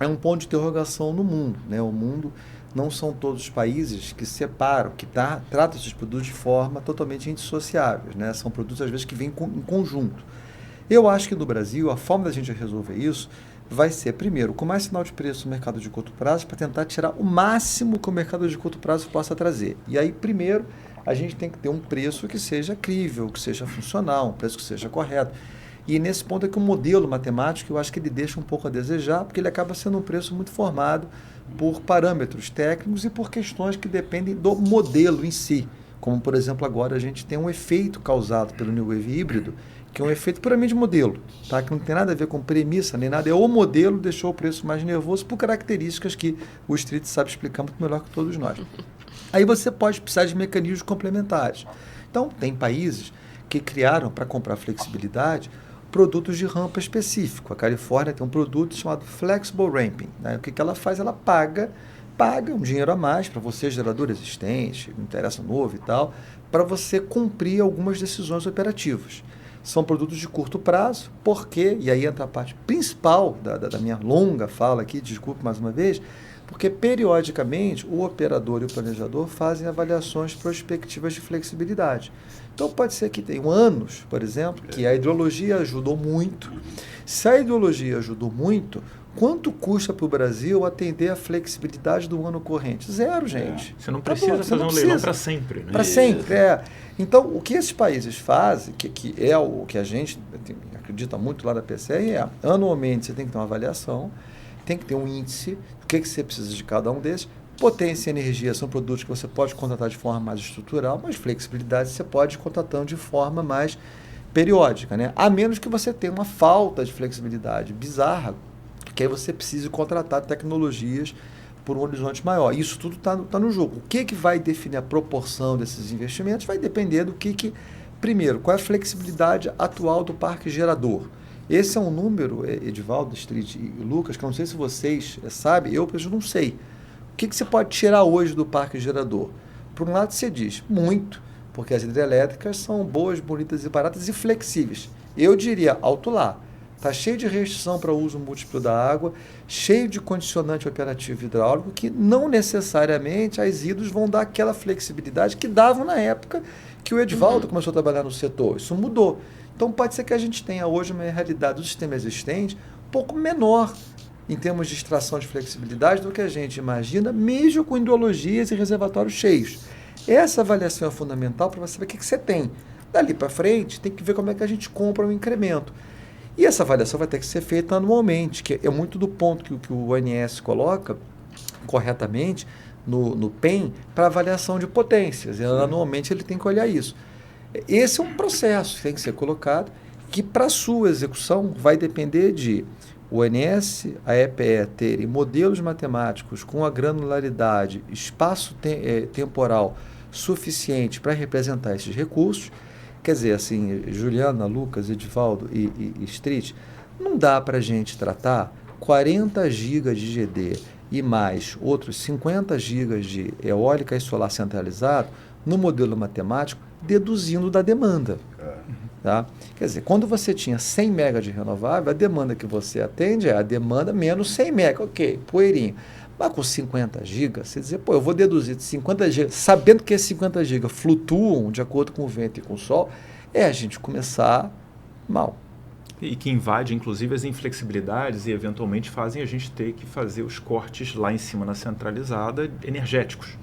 é um ponto de interrogação no mundo, né? O mundo não são todos os países que separam, que tratam esses produtos de forma totalmente indissociáveis, né? São produtos, às vezes, que vêm em conjunto. Eu acho que no Brasil, a forma da gente resolver isso vai ser, primeiro, com mais sinal de preço no mercado de curto prazo, para tentar tirar o máximo que o mercado de curto prazo possa trazer. E aí, primeiro, a gente tem que ter um preço que seja crível, que seja funcional, um preço que seja correto. E nesse ponto é que o modelo matemático, eu acho que ele deixa um pouco a desejar, porque ele acaba sendo um preço muito formado por parâmetros técnicos e por questões que dependem do modelo em si. Como, por exemplo, agora a gente tem um efeito causado pelo New Wave híbrido, que é um efeito puramente modelo, tá? Que não tem nada a ver com premissa nem nada, é o modelo deixou o preço mais nervoso por características que o Street sabe explicar muito melhor que todos nós. Aí você pode precisar de mecanismos complementares. Então, tem países que criaram, para comprar flexibilidade, produtos de rampa específico. A Califórnia tem um produto chamado Flexible Ramping, né? O que ela faz? Ela paga um dinheiro a mais para você, gerador existente, não interessa novo e tal, para você cumprir algumas decisões operativas. São produtos de curto prazo, porque, e aí entra a parte principal da minha longa fala aqui, desculpe mais uma vez, porque periodicamente o operador e o planejador fazem avaliações prospectivas de flexibilidade. Então pode ser que tenham anos, por exemplo, que a hidrologia ajudou muito. Se a hidrologia ajudou muito, quanto custa para o Brasil atender a flexibilidade do ano corrente? Zero, gente. Você não precisa fazer um leilão para sempre. Né? Para sempre, Então, o que esses países fazem, que é o que a gente acredita muito lá da PCE, anualmente você tem que ter uma avaliação, tem que ter um índice, o que você precisa de cada um desses. Potência e energia são produtos que você pode contratar de forma mais estrutural, mas flexibilidade você pode ir contratando de forma mais periódica, né? A menos que você tenha uma falta de flexibilidade bizarra, que aí você precise contratar tecnologias por um horizonte maior. Isso tudo está no jogo. O que vai definir a proporção desses investimentos vai depender do primeiro, qual é a flexibilidade atual do parque gerador. Esse é um número, Edivaldo, Street e Lucas, que eu não sei se vocês sabem, eu não sei. O que você pode tirar hoje do parque gerador? Por um lado, você diz muito, porque as hidrelétricas são boas, bonitas e baratas e flexíveis. Eu diria alto lá. Está cheio de restrição para o uso múltiplo da água, cheio de condicionante operativo hidráulico, que não necessariamente as hidros vão dar aquela flexibilidade que davam na época que o Edivaldo começou a trabalhar no setor. Isso mudou. Então pode ser que a gente tenha hoje uma realidade do sistema existente um pouco menor em termos de extração de flexibilidade do que a gente imagina, mesmo com hidrologias e reservatórios cheios. Essa avaliação é fundamental para você ver o que você tem. Dali para frente, tem que ver como é que a gente compra um incremento. E essa avaliação vai ter que ser feita anualmente, que é muito do ponto que o ONS coloca corretamente no PEN para avaliação de potências. E anualmente ele tem que olhar isso. Esse é um processo que tem que ser colocado, que para sua execução vai depender de o ONS, a EPE terem modelos matemáticos com a granularidade, espaço temporal suficiente para representar esses recursos. Quer dizer, assim, Juliana, Lucas, Edivaldo e Street, não dá para a gente tratar 40 GB de GD e mais outros 50 GB de eólica e solar centralizado no modelo matemático, deduzindo da demanda. Tá? Quer dizer, quando você tinha 100 MB de renovável, a demanda que você atende é a demanda menos 100 MB. Ok, poeirinho. Mas com 50 GB, você dizer, eu vou deduzir de 50 GB, sabendo que esses 50 GB flutuam de acordo com o vento e com o sol, é a gente começar mal. E que invade, inclusive, as inflexibilidades e, eventualmente, fazem a gente ter que fazer os cortes lá em cima na centralizada energéticos.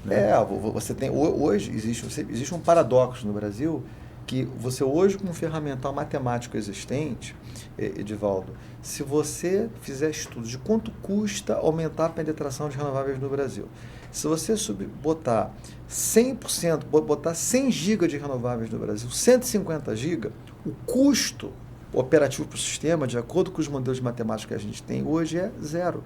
Né? Você tem, hoje existe um paradoxo no Brasil, que você hoje, com um ferramental matemático existente, Edivaldo, se você fizer estudos de quanto custa aumentar a penetração de renováveis no Brasil, se você botar 100%, botar 100 GB de renováveis no Brasil, 150 GB, o custo operativo para o sistema, de acordo com os modelos matemáticos que a gente tem hoje, é zero.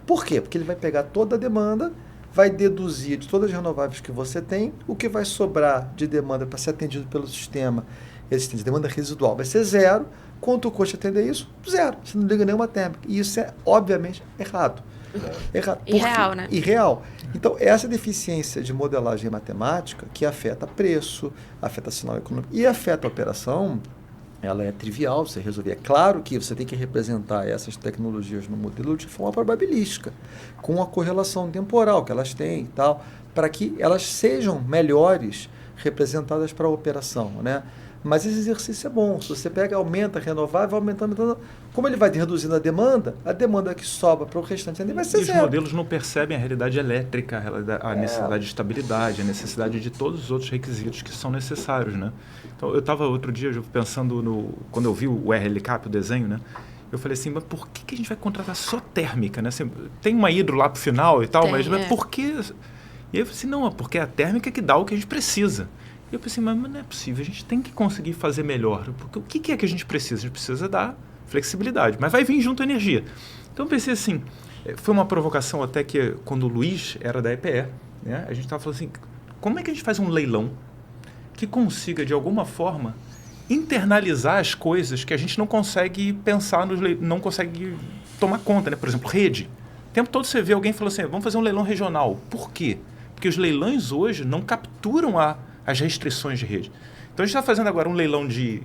Por quê? Porque ele vai pegar toda a demanda, vai deduzir de todas as renováveis que você tem, o que vai sobrar de demanda para ser atendido pelo sistema existente, demanda residual, vai ser zero. Quanto custa atender isso? Zero. Você não liga nenhuma térmica. E isso é, obviamente, errado. Irreal, né? Irreal. Então, essa deficiência de modelagem matemática, que afeta preço, afeta sinal econômico e afeta a operação, ela é trivial você resolver. É claro que você tem que representar essas tecnologias no modelo de forma probabilística, com a correlação temporal que elas têm e tal, para que elas sejam melhores representadas para a operação, né? Mas esse exercício é bom. Se você pega, aumenta, renovável, vai aumentando. Como ele vai reduzindo a demanda que sobra para o restante vai ser e zero. Os modelos não percebem a realidade elétrica, a necessidade de estabilidade, a necessidade de todos os outros requisitos que são necessários, né? Então, eu estava outro dia pensando quando eu vi o RLCAP, o desenho, né? Eu falei assim, mas por que a gente vai contratar só térmica, né? Assim, tem uma hidro lá para o final e tal, mas por que... E aí eu falei assim, não, porque é a térmica que dá o que a gente precisa. E eu pensei, mas não é possível, a gente tem que conseguir fazer melhor. Porque o que é que a gente precisa? A gente precisa dar flexibilidade, mas vai vir junto a energia. Então eu pensei assim, foi uma provocação até que quando o Luiz era da EPE, né, a gente estava falando assim, como é que a gente faz um leilão que consiga, de alguma forma, internalizar as coisas que a gente não consegue pensar, não consegue tomar conta, né? Por exemplo, rede. O tempo todo você vê alguém falando assim, vamos fazer um leilão regional. Por quê? Porque os leilões hoje não capturam as restrições de rede. Então, a gente está fazendo agora um leilão de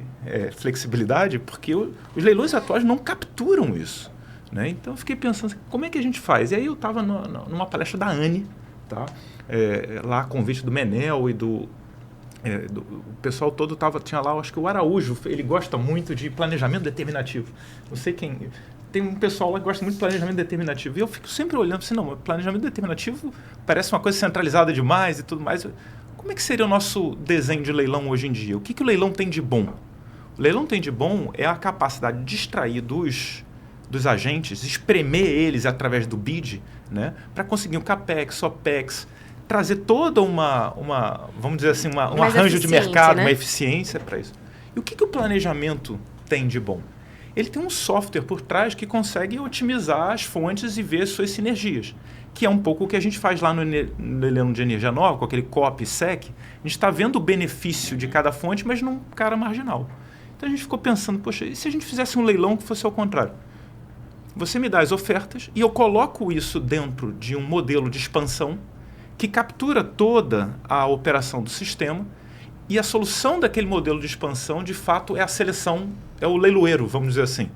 flexibilidade porque os leilões atuais não capturam isso, né? Então, eu fiquei pensando, como é que a gente faz? E aí, eu estava numa palestra da ANE, tá? Lá, a convite do Menel e o pessoal todo tinha lá, acho que o Araújo, ele gosta muito de planejamento determinativo. Não sei quem... Tem um pessoal lá que gosta muito de planejamento determinativo. E eu fico sempre olhando assim, não, planejamento determinativo parece uma coisa centralizada demais e tudo mais. Como é que seria o nosso desenho de leilão hoje em dia? O que o leilão tem de bom? O leilão tem de bom é a capacidade de extrair dos agentes, espremer eles através do bid, né, para conseguir um CAPEX, OPEX, trazer toda vamos dizer assim, um arranjo de mercado, né? Uma eficiência para isso. E o que o planejamento tem de bom? Ele tem um software por trás que consegue otimizar as fontes e ver suas sinergias, que é um pouco o que a gente faz lá no leilão de energia nova, com aquele COP e SEC. A gente está vendo o benefício de cada fonte, mas num cara marginal. Então a gente ficou pensando, poxa, e se a gente fizesse um leilão que fosse ao contrário? Você me dá as ofertas e eu coloco isso dentro de um modelo de expansão que captura toda a operação do sistema, e a solução daquele modelo de expansão, de fato, é a seleção, é o leiloeiro, vamos dizer assim.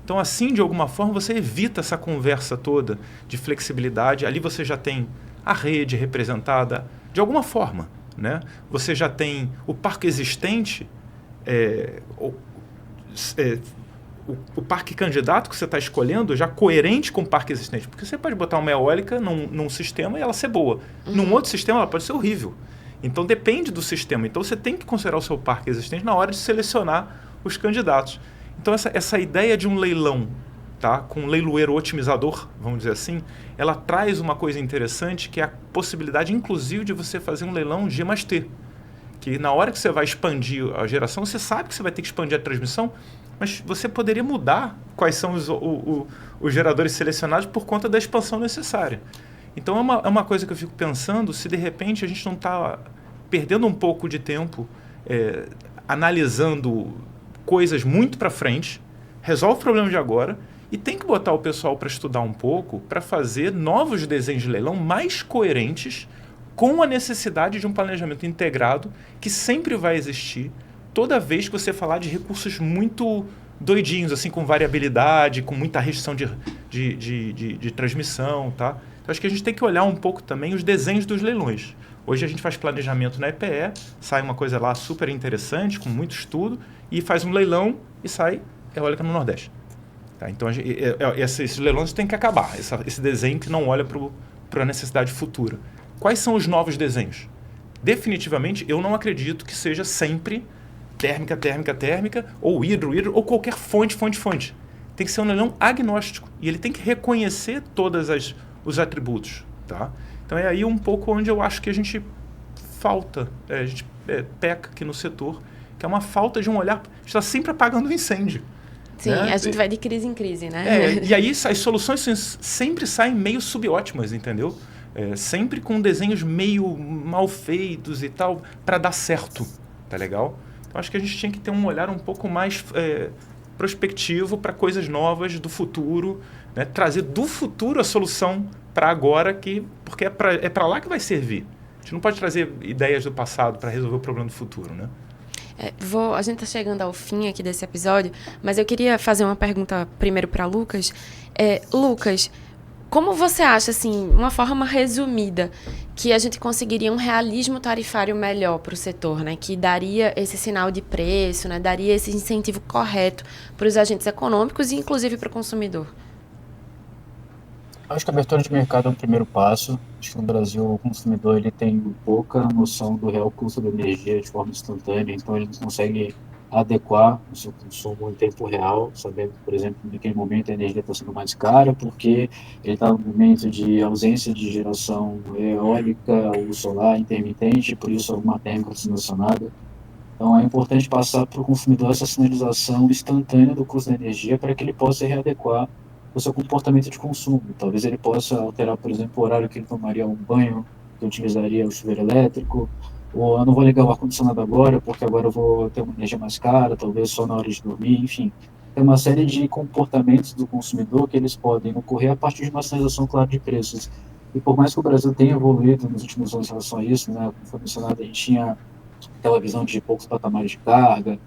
Então, assim, de alguma forma, você evita essa conversa toda de flexibilidade. Ali você já tem a rede representada de alguma forma, né? Você já tem o parque existente, o parque candidato que você está escolhendo já coerente com o parque existente. Porque você pode botar uma eólica num sistema e ela ser boa. Num outro sistema, ela pode ser horrível. Então, depende do sistema. Então, você tem que considerar o seu parque existente na hora de selecionar os candidatos. Então, essa ideia de um leilão, tá, com um leiloeiro otimizador, vamos dizer assim, ela traz uma coisa interessante, que é a possibilidade, inclusive, de você fazer um leilão G+T. Que na hora que você vai expandir a geração, você sabe que você vai ter que expandir a transmissão, mas você poderia mudar quais são os geradores selecionados por conta da expansão necessária. Então, é uma coisa que eu fico pensando, se de repente a gente não está perdendo um pouco de tempo analisando coisas muito para frente, resolve o problema de agora e tem que botar o pessoal para estudar um pouco, para fazer novos desenhos de leilão mais coerentes com a necessidade de um planejamento integrado que sempre vai existir toda vez que você falar de recursos muito doidinhos, assim, com variabilidade, com muita restrição de transmissão, tá? Então, acho que a gente tem que olhar um pouco também os desenhos dos leilões. Hoje a gente faz planejamento na EPE, sai uma coisa lá super interessante, com muito estudo, e faz um leilão e sai eólica no Nordeste. Tá? Então, esses leilões têm que acabar, esse desenho que não olha para a necessidade futura. Quais são os novos desenhos? Definitivamente, eu não acredito que seja sempre térmica, ou hidro, ou qualquer fonte. Tem que ser um leilão agnóstico, e ele tem que reconhecer todos os atributos. Tá? Então, é aí um pouco onde eu acho que a gente falta, a gente peca aqui no setor, que é uma falta de um olhar, a gente está sempre apagando o incêndio. Sim, né? A gente vai de crise em crise, né? E aí as soluções sempre saem meio subótimas, entendeu? Sempre com desenhos meio mal feitos e tal, para dar certo, tá legal? Então, acho que a gente tinha que ter um olhar um pouco mais prospectivo para coisas novas do futuro, né? Trazer do futuro a solução para agora, porque é para lá que vai servir. A gente não pode trazer ideias do passado para resolver o problema do futuro, né? A gente está chegando ao fim aqui desse episódio, mas eu queria fazer uma pergunta primeiro para Lucas. Lucas, como você acha, assim, uma forma resumida, que a gente conseguiria um realismo tarifário melhor para o setor, né? Que daria esse sinal de preço, né? Daria esse incentivo correto para os agentes econômicos e, inclusive, para o consumidor? Acho que a abertura de mercado é o primeiro passo. Acho que no Brasil o consumidor ele tem pouca noção do real custo da energia de forma instantânea, então ele não consegue adequar o seu consumo em tempo real, sabendo, por exemplo, que naquele momento a energia está sendo mais cara porque ele está no momento de ausência de geração eólica ou solar intermitente, por isso alguma térmica está sendo acionada. Então é importante passar para o consumidor essa sinalização instantânea do custo da energia para que ele possa readequar o seu comportamento de consumo. Talvez ele possa alterar, por exemplo, o horário que ele tomaria um banho, que utilizaria o chuveiro elétrico, ou eu não vou ligar o ar-condicionado agora, porque agora eu vou ter uma energia mais cara, talvez só na hora de dormir, enfim. Tem uma série de comportamentos do consumidor que eles podem ocorrer a partir de uma sinalização clara de preços. E por mais que o Brasil tenha evoluído nos últimos anos em relação a isso, né, como foi mencionado, a gente tinha aquela visão de poucos patamares de carga,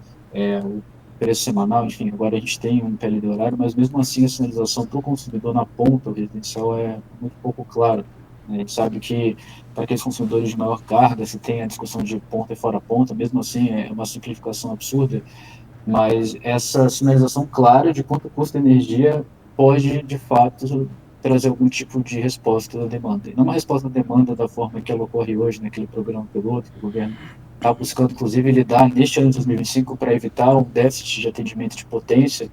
o preço semanal, enfim, agora a gente tem um PLD horário, mas mesmo assim a sinalização para o consumidor na ponta residencial é muito pouco clara. A gente sabe que para aqueles consumidores de maior carga, se tem a discussão de ponta e fora ponta, mesmo assim é uma simplificação absurda, mas essa sinalização clara de quanto custa a energia pode, de fato, trazer algum tipo de resposta da demanda. E não uma resposta da demanda da forma que ela ocorre hoje, naquele programa piloto que o governo está buscando, inclusive, lidar neste ano de 2025 para evitar um déficit de atendimento de potência,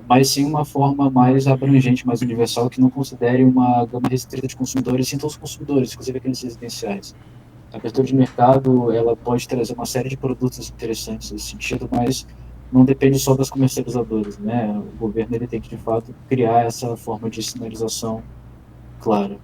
mas sim uma forma mais abrangente, mais universal, que não considere uma gama restrita de consumidores, sim todos os consumidores, inclusive aqueles residenciais. A abertura de mercado, ela pode trazer uma série de produtos interessantes nesse sentido, mas não depende só das comercializadoras, né? O governo ele tem que, de fato, criar essa forma de sinalização clara.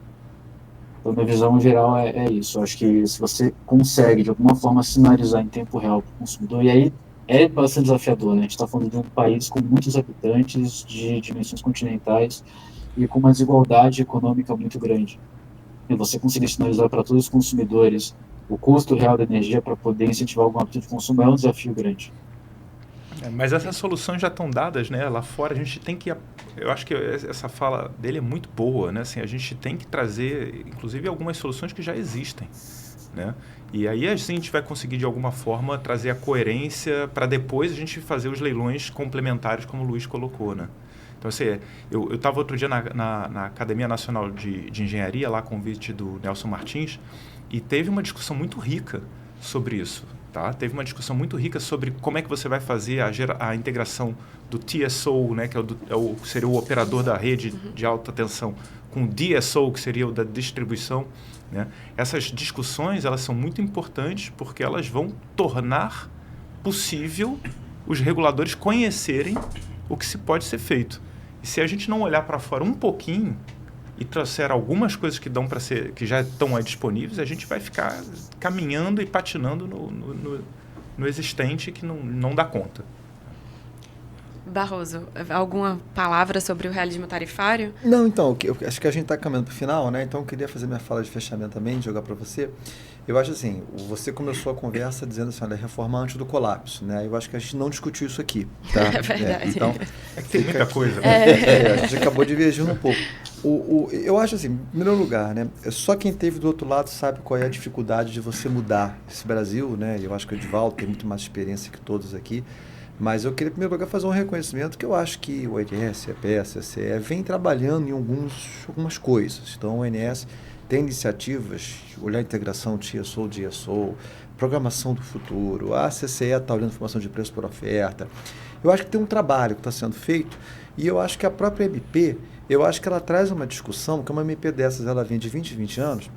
Então, minha visão geral é isso. Eu acho que se você consegue, de alguma forma, sinalizar em tempo real para o consumidor, e aí é bastante desafiador, né? A gente está falando de um país com muitos habitantes, de dimensões continentais e com uma desigualdade econômica muito grande. E você conseguir sinalizar para todos os consumidores o custo real da energia para poder incentivar algum hábito de consumo é um desafio grande. Mas essas soluções já estão dadas, né? Lá fora a gente tem que... Eu acho que essa fala dele é muito boa, né? Assim, a gente tem que trazer, inclusive, algumas soluções que já existem, né? E aí assim, a gente vai conseguir, de alguma forma, trazer a coerência para depois a gente fazer os leilões complementares, como o Luiz colocou, né? Então, assim, eu estava outro dia na Academia Nacional de Engenharia, lá com o convite do Nelson Martins, e teve uma discussão muito rica sobre isso. Tá? Teve uma discussão muito rica sobre como é que você vai fazer a integração do TSO, né, que seria o operador da rede de alta tensão, com o DSO, que seria o da distribuição. Né? Essas discussões elas são muito importantes porque elas vão tornar possível os reguladores conhecerem o que se pode ser feito. E se a gente não olhar para fora um pouquinho e trouxer algumas coisas que dão para ser, que já estão aí disponíveis, a gente vai ficar caminhando e patinando no existente que não dá conta. Barroso, alguma palavra sobre o realismo tarifário? Não, então, eu acho que a gente está caminhando para o final, né? Então eu queria fazer minha fala de fechamento também, jogar para você. Eu acho assim, você começou a conversa dizendo assim, olha, reformar antes do colapso, né? Eu acho que a gente não discutiu isso aqui, tá? É verdade. Então, é que tem muita coisa. Né? A gente acabou divergindo um pouco. Eu acho assim, em primeiro lugar, né? Só quem teve do outro lado sabe qual é a dificuldade de você mudar esse Brasil, né? Eu acho que o Edivaldo tem muito mais experiência que todos aqui. Mas eu queria, em primeiro lugar, fazer um reconhecimento que eu acho que o ONS, a EPS, a CE, vem trabalhando em algumas coisas. Então, o ONS tem iniciativas, olhar a integração TSO, DSO, programação do futuro, a CCE está olhando formação de preço por oferta. Eu acho que tem um trabalho que está sendo feito e eu acho que a própria MP, eu acho que ela traz uma discussão, que uma MP dessas, ela vem de 20 anos,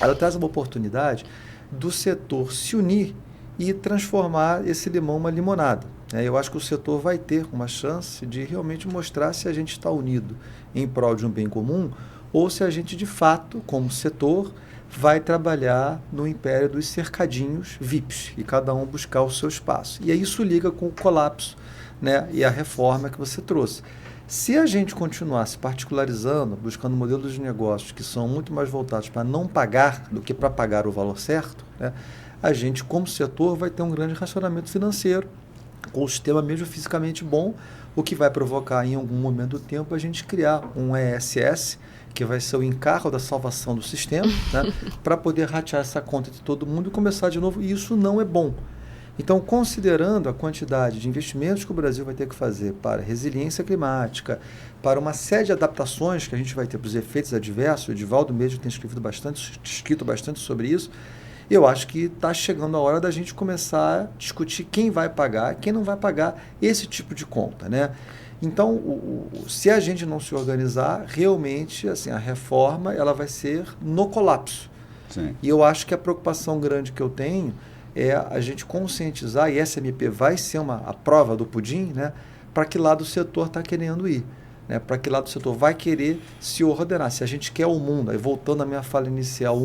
ela traz uma oportunidade do setor se unir e transformar esse limão uma limonada. Eu acho que o setor vai ter uma chance de realmente mostrar se a gente está unido em prol de um bem comum ou se a gente, de fato, como setor, vai trabalhar no império dos cercadinhos VIPs e cada um buscar o seu espaço. E aí isso liga com o colapso, né, e a reforma que você trouxe. Se a gente continuar se particularizando, buscando modelos de negócios que são muito mais voltados para não pagar do que para pagar o valor certo, né, a gente, como setor, vai ter um grande racionamento financeiro, com o sistema mesmo fisicamente bom, o que vai provocar, em algum momento do tempo, a gente criar um ESS, que vai ser o encargo da salvação do sistema, né, para poder ratear essa conta de todo mundo e começar de novo, e isso não é bom. Então, considerando a quantidade de investimentos que o Brasil vai ter que fazer para resiliência climática, para uma série de adaptações que a gente vai ter para os efeitos adversos, o Edivaldo mesmo tem escrito bastante sobre isso, eu acho que está chegando a hora da gente começar a discutir quem vai pagar, quem não vai pagar esse tipo de conta, né? Então, se a gente não se organizar, realmente assim, a reforma ela vai ser no colapso. Sim. E eu acho que a preocupação grande que eu tenho é a gente conscientizar, e essa MP vai ser a prova do pudim, né, para que lado o setor está querendo ir, né, para que lado o setor vai querer se ordenar. Se a gente quer o mundo, aí voltando à minha fala inicial,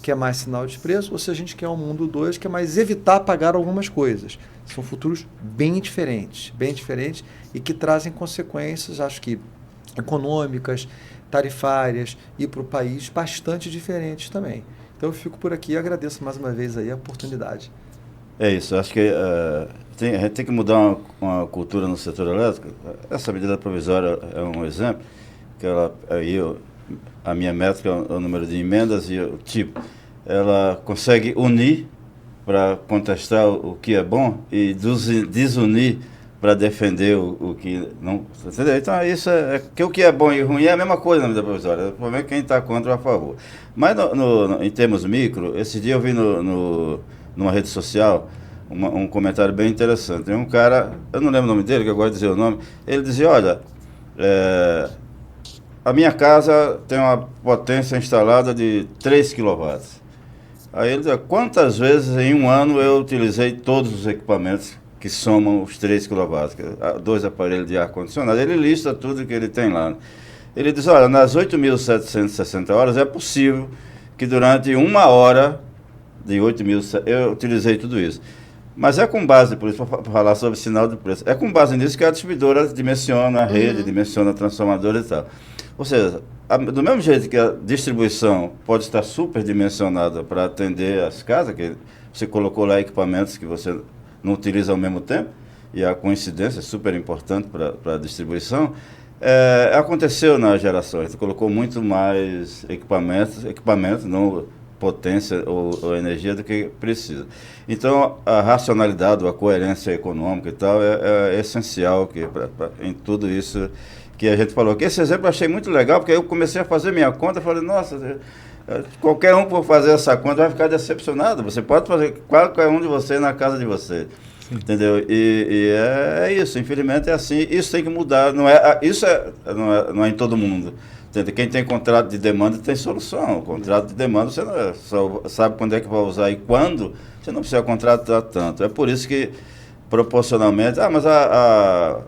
que é mais sinal de preço, ou se a gente quer o mundo 2, que é mais evitar pagar algumas coisas. São futuros bem diferentes e que trazem consequências, acho que econômicas, tarifárias e para o país bastante diferentes também. Então eu fico por aqui e agradeço mais uma vez aí a oportunidade. É isso, acho que a gente tem que mudar uma cultura no setor elétrico. Essa medida provisória é um exemplo, que a minha métrica é o número de emendas e o tipo. Ela consegue unir para contestar o que é bom e desunir para defender o que não... Entendeu? Então, isso que o que é bom e ruim é a mesma coisa na medida provisória. O problema é quem está contra ou a favor. Mas, em termos micro, esse dia eu vi numa rede social um comentário bem interessante. Tem um cara, eu não lembro o nome dele, que eu gosto de dizer o nome, ele dizia, olha, a minha casa tem uma potência instalada de 3 kW. Aí ele dizia, quantas vezes em um ano eu utilizei todos os equipamentos que somam os 3 kW, 2 aparelhos de ar-condicionado, ele lista tudo que ele tem lá. Ele diz, olha, nas 8.760 horas é possível que durante uma hora de 8.000 eu utilizei tudo isso. Mas é com base, por isso, para falar sobre sinal de preço, é com base nisso que a distribuidora dimensiona a rede, dimensiona a transformadora e tal. Ou seja, do mesmo jeito que a distribuição pode estar superdimensionada para atender as casas, que você colocou lá equipamentos que você não utiliza ao mesmo tempo, e a coincidência é super importante para a distribuição, aconteceu na geração. Você colocou muito mais equipamentos, não potência ou energia do que precisa. Então, a racionalidade, a coerência econômica e tal é essencial em tudo isso que a gente falou. Que esse exemplo eu achei muito legal, porque eu comecei a fazer minha conta e falei, nossa, qualquer um por fazer essa conta vai ficar decepcionado. Você pode fazer qualquer um de vocês na casa de você. Sim. Entendeu? E é isso, infelizmente é assim. Isso tem que mudar. Não é em todo mundo. Entendeu? Quem tem contrato de demanda tem solução. O contrato de demanda você não só sabe quando é que vai usar e quando, você não precisa contratar tanto. É por isso que proporcionalmente, mas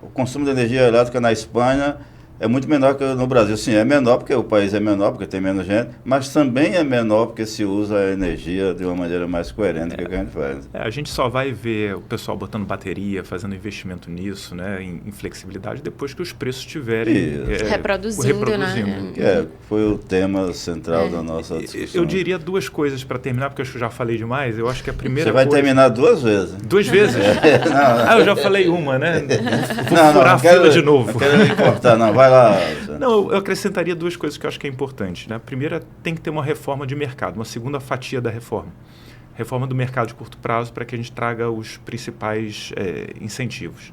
o consumo de energia elétrica na Espanha é muito menor que no Brasil. Sim, é menor porque o país é menor, porque tem menos gente, mas também é menor porque se usa a energia de uma maneira mais coerente que a gente faz. A gente só vai ver o pessoal botando bateria, fazendo investimento nisso, né, em flexibilidade, depois que os preços estiverem reproduzindo. Né? Foi o tema central da nossa discussão. Eu diria duas coisas para terminar, porque eu acho que eu já falei demais. Eu acho que a primeira Você vai terminar 2 vezes. 2 vezes? Não. Eu já falei uma, né? Vou furar a fila de novo. Não quero me cortar, não. Vai lá. Não, eu acrescentaria 2 coisas que eu acho que é importante. Né? A primeira, tem que ter uma reforma de mercado, uma segunda fatia da reforma. Reforma do mercado de curto prazo para que a gente traga os principais incentivos.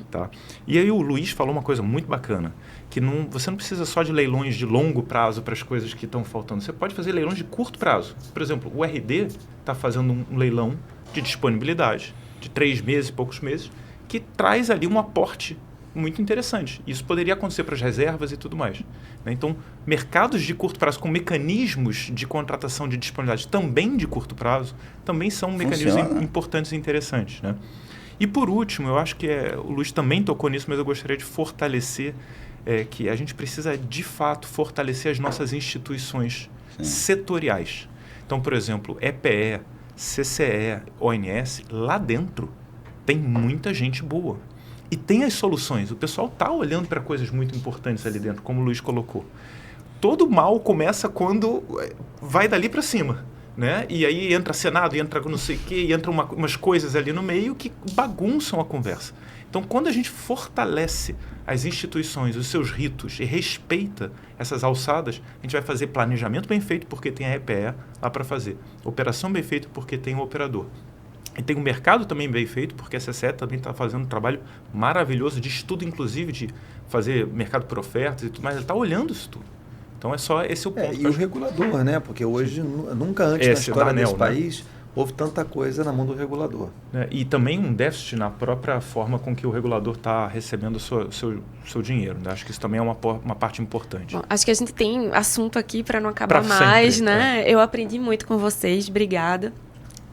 Tá? E aí o Luiz falou uma coisa muito bacana, que você não precisa só de leilões de longo prazo para as coisas que estão faltando. Você pode fazer leilões de curto prazo. Por exemplo, o RD está fazendo um leilão de disponibilidade de 3 meses, poucos meses, que traz ali um aporte muito interessante. Isso poderia acontecer para as reservas e tudo mais. Né? Então, mercados de curto prazo com mecanismos de contratação de disponibilidade também de curto prazo, também são mecanismos importantes e interessantes. Né? E por último, eu acho que o Luiz também tocou nisso, mas eu gostaria de fortalecer que a gente precisa, de fato, fortalecer as nossas instituições setoriais. Então, por exemplo, EPE, CCE, ONS, lá dentro tem muita gente boa. E tem as soluções. O pessoal está olhando para coisas muito importantes ali dentro, como o Luiz colocou. Todo mal começa quando vai dali para cima. né? E aí entra Senado, e entra não sei o quê, e entra umas coisas ali no meio que bagunçam a conversa. Então, quando a gente fortalece as instituições, os seus ritos e respeita essas alçadas, a gente vai fazer planejamento bem feito porque tem a EPE lá para fazer, operação bem feita porque tem o operador. E tem o mercado também bem feito, porque a CCE também está fazendo um trabalho maravilhoso de estudo, inclusive, de fazer mercado por ofertas e tudo mais. Ele está olhando isso tudo. Então, esse é o ponto. E o regulador, né? Porque hoje, nunca antes na história desse país, houve tanta coisa na mão do regulador. E também um déficit na própria forma com que o regulador está recebendo o seu dinheiro. Né? Acho que isso também é uma parte importante. Bom, acho que a gente tem assunto aqui para não acabar pra mais, sempre, né? Eu aprendi muito com vocês, obrigada.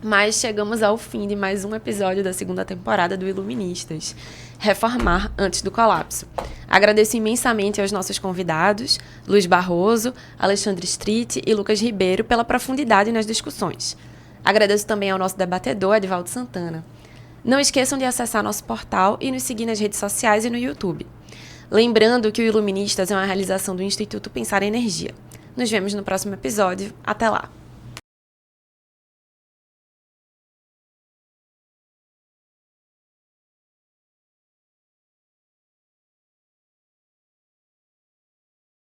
Mas chegamos ao fim de mais um episódio da 2ª temporada do Iluministas, Reformar antes do colapso. Agradeço imensamente aos nossos convidados, Luiz Barroso, Alexandre Street e Lucas Ribeiro, pela profundidade nas discussões. Agradeço também ao nosso debatedor, Edvaldo Santana. Não esqueçam de acessar nosso portal e nos seguir nas redes sociais e no YouTube. Lembrando que o Iluministas é uma realização do Instituto Pensar em Energia. Nos vemos no próximo episódio. Até lá!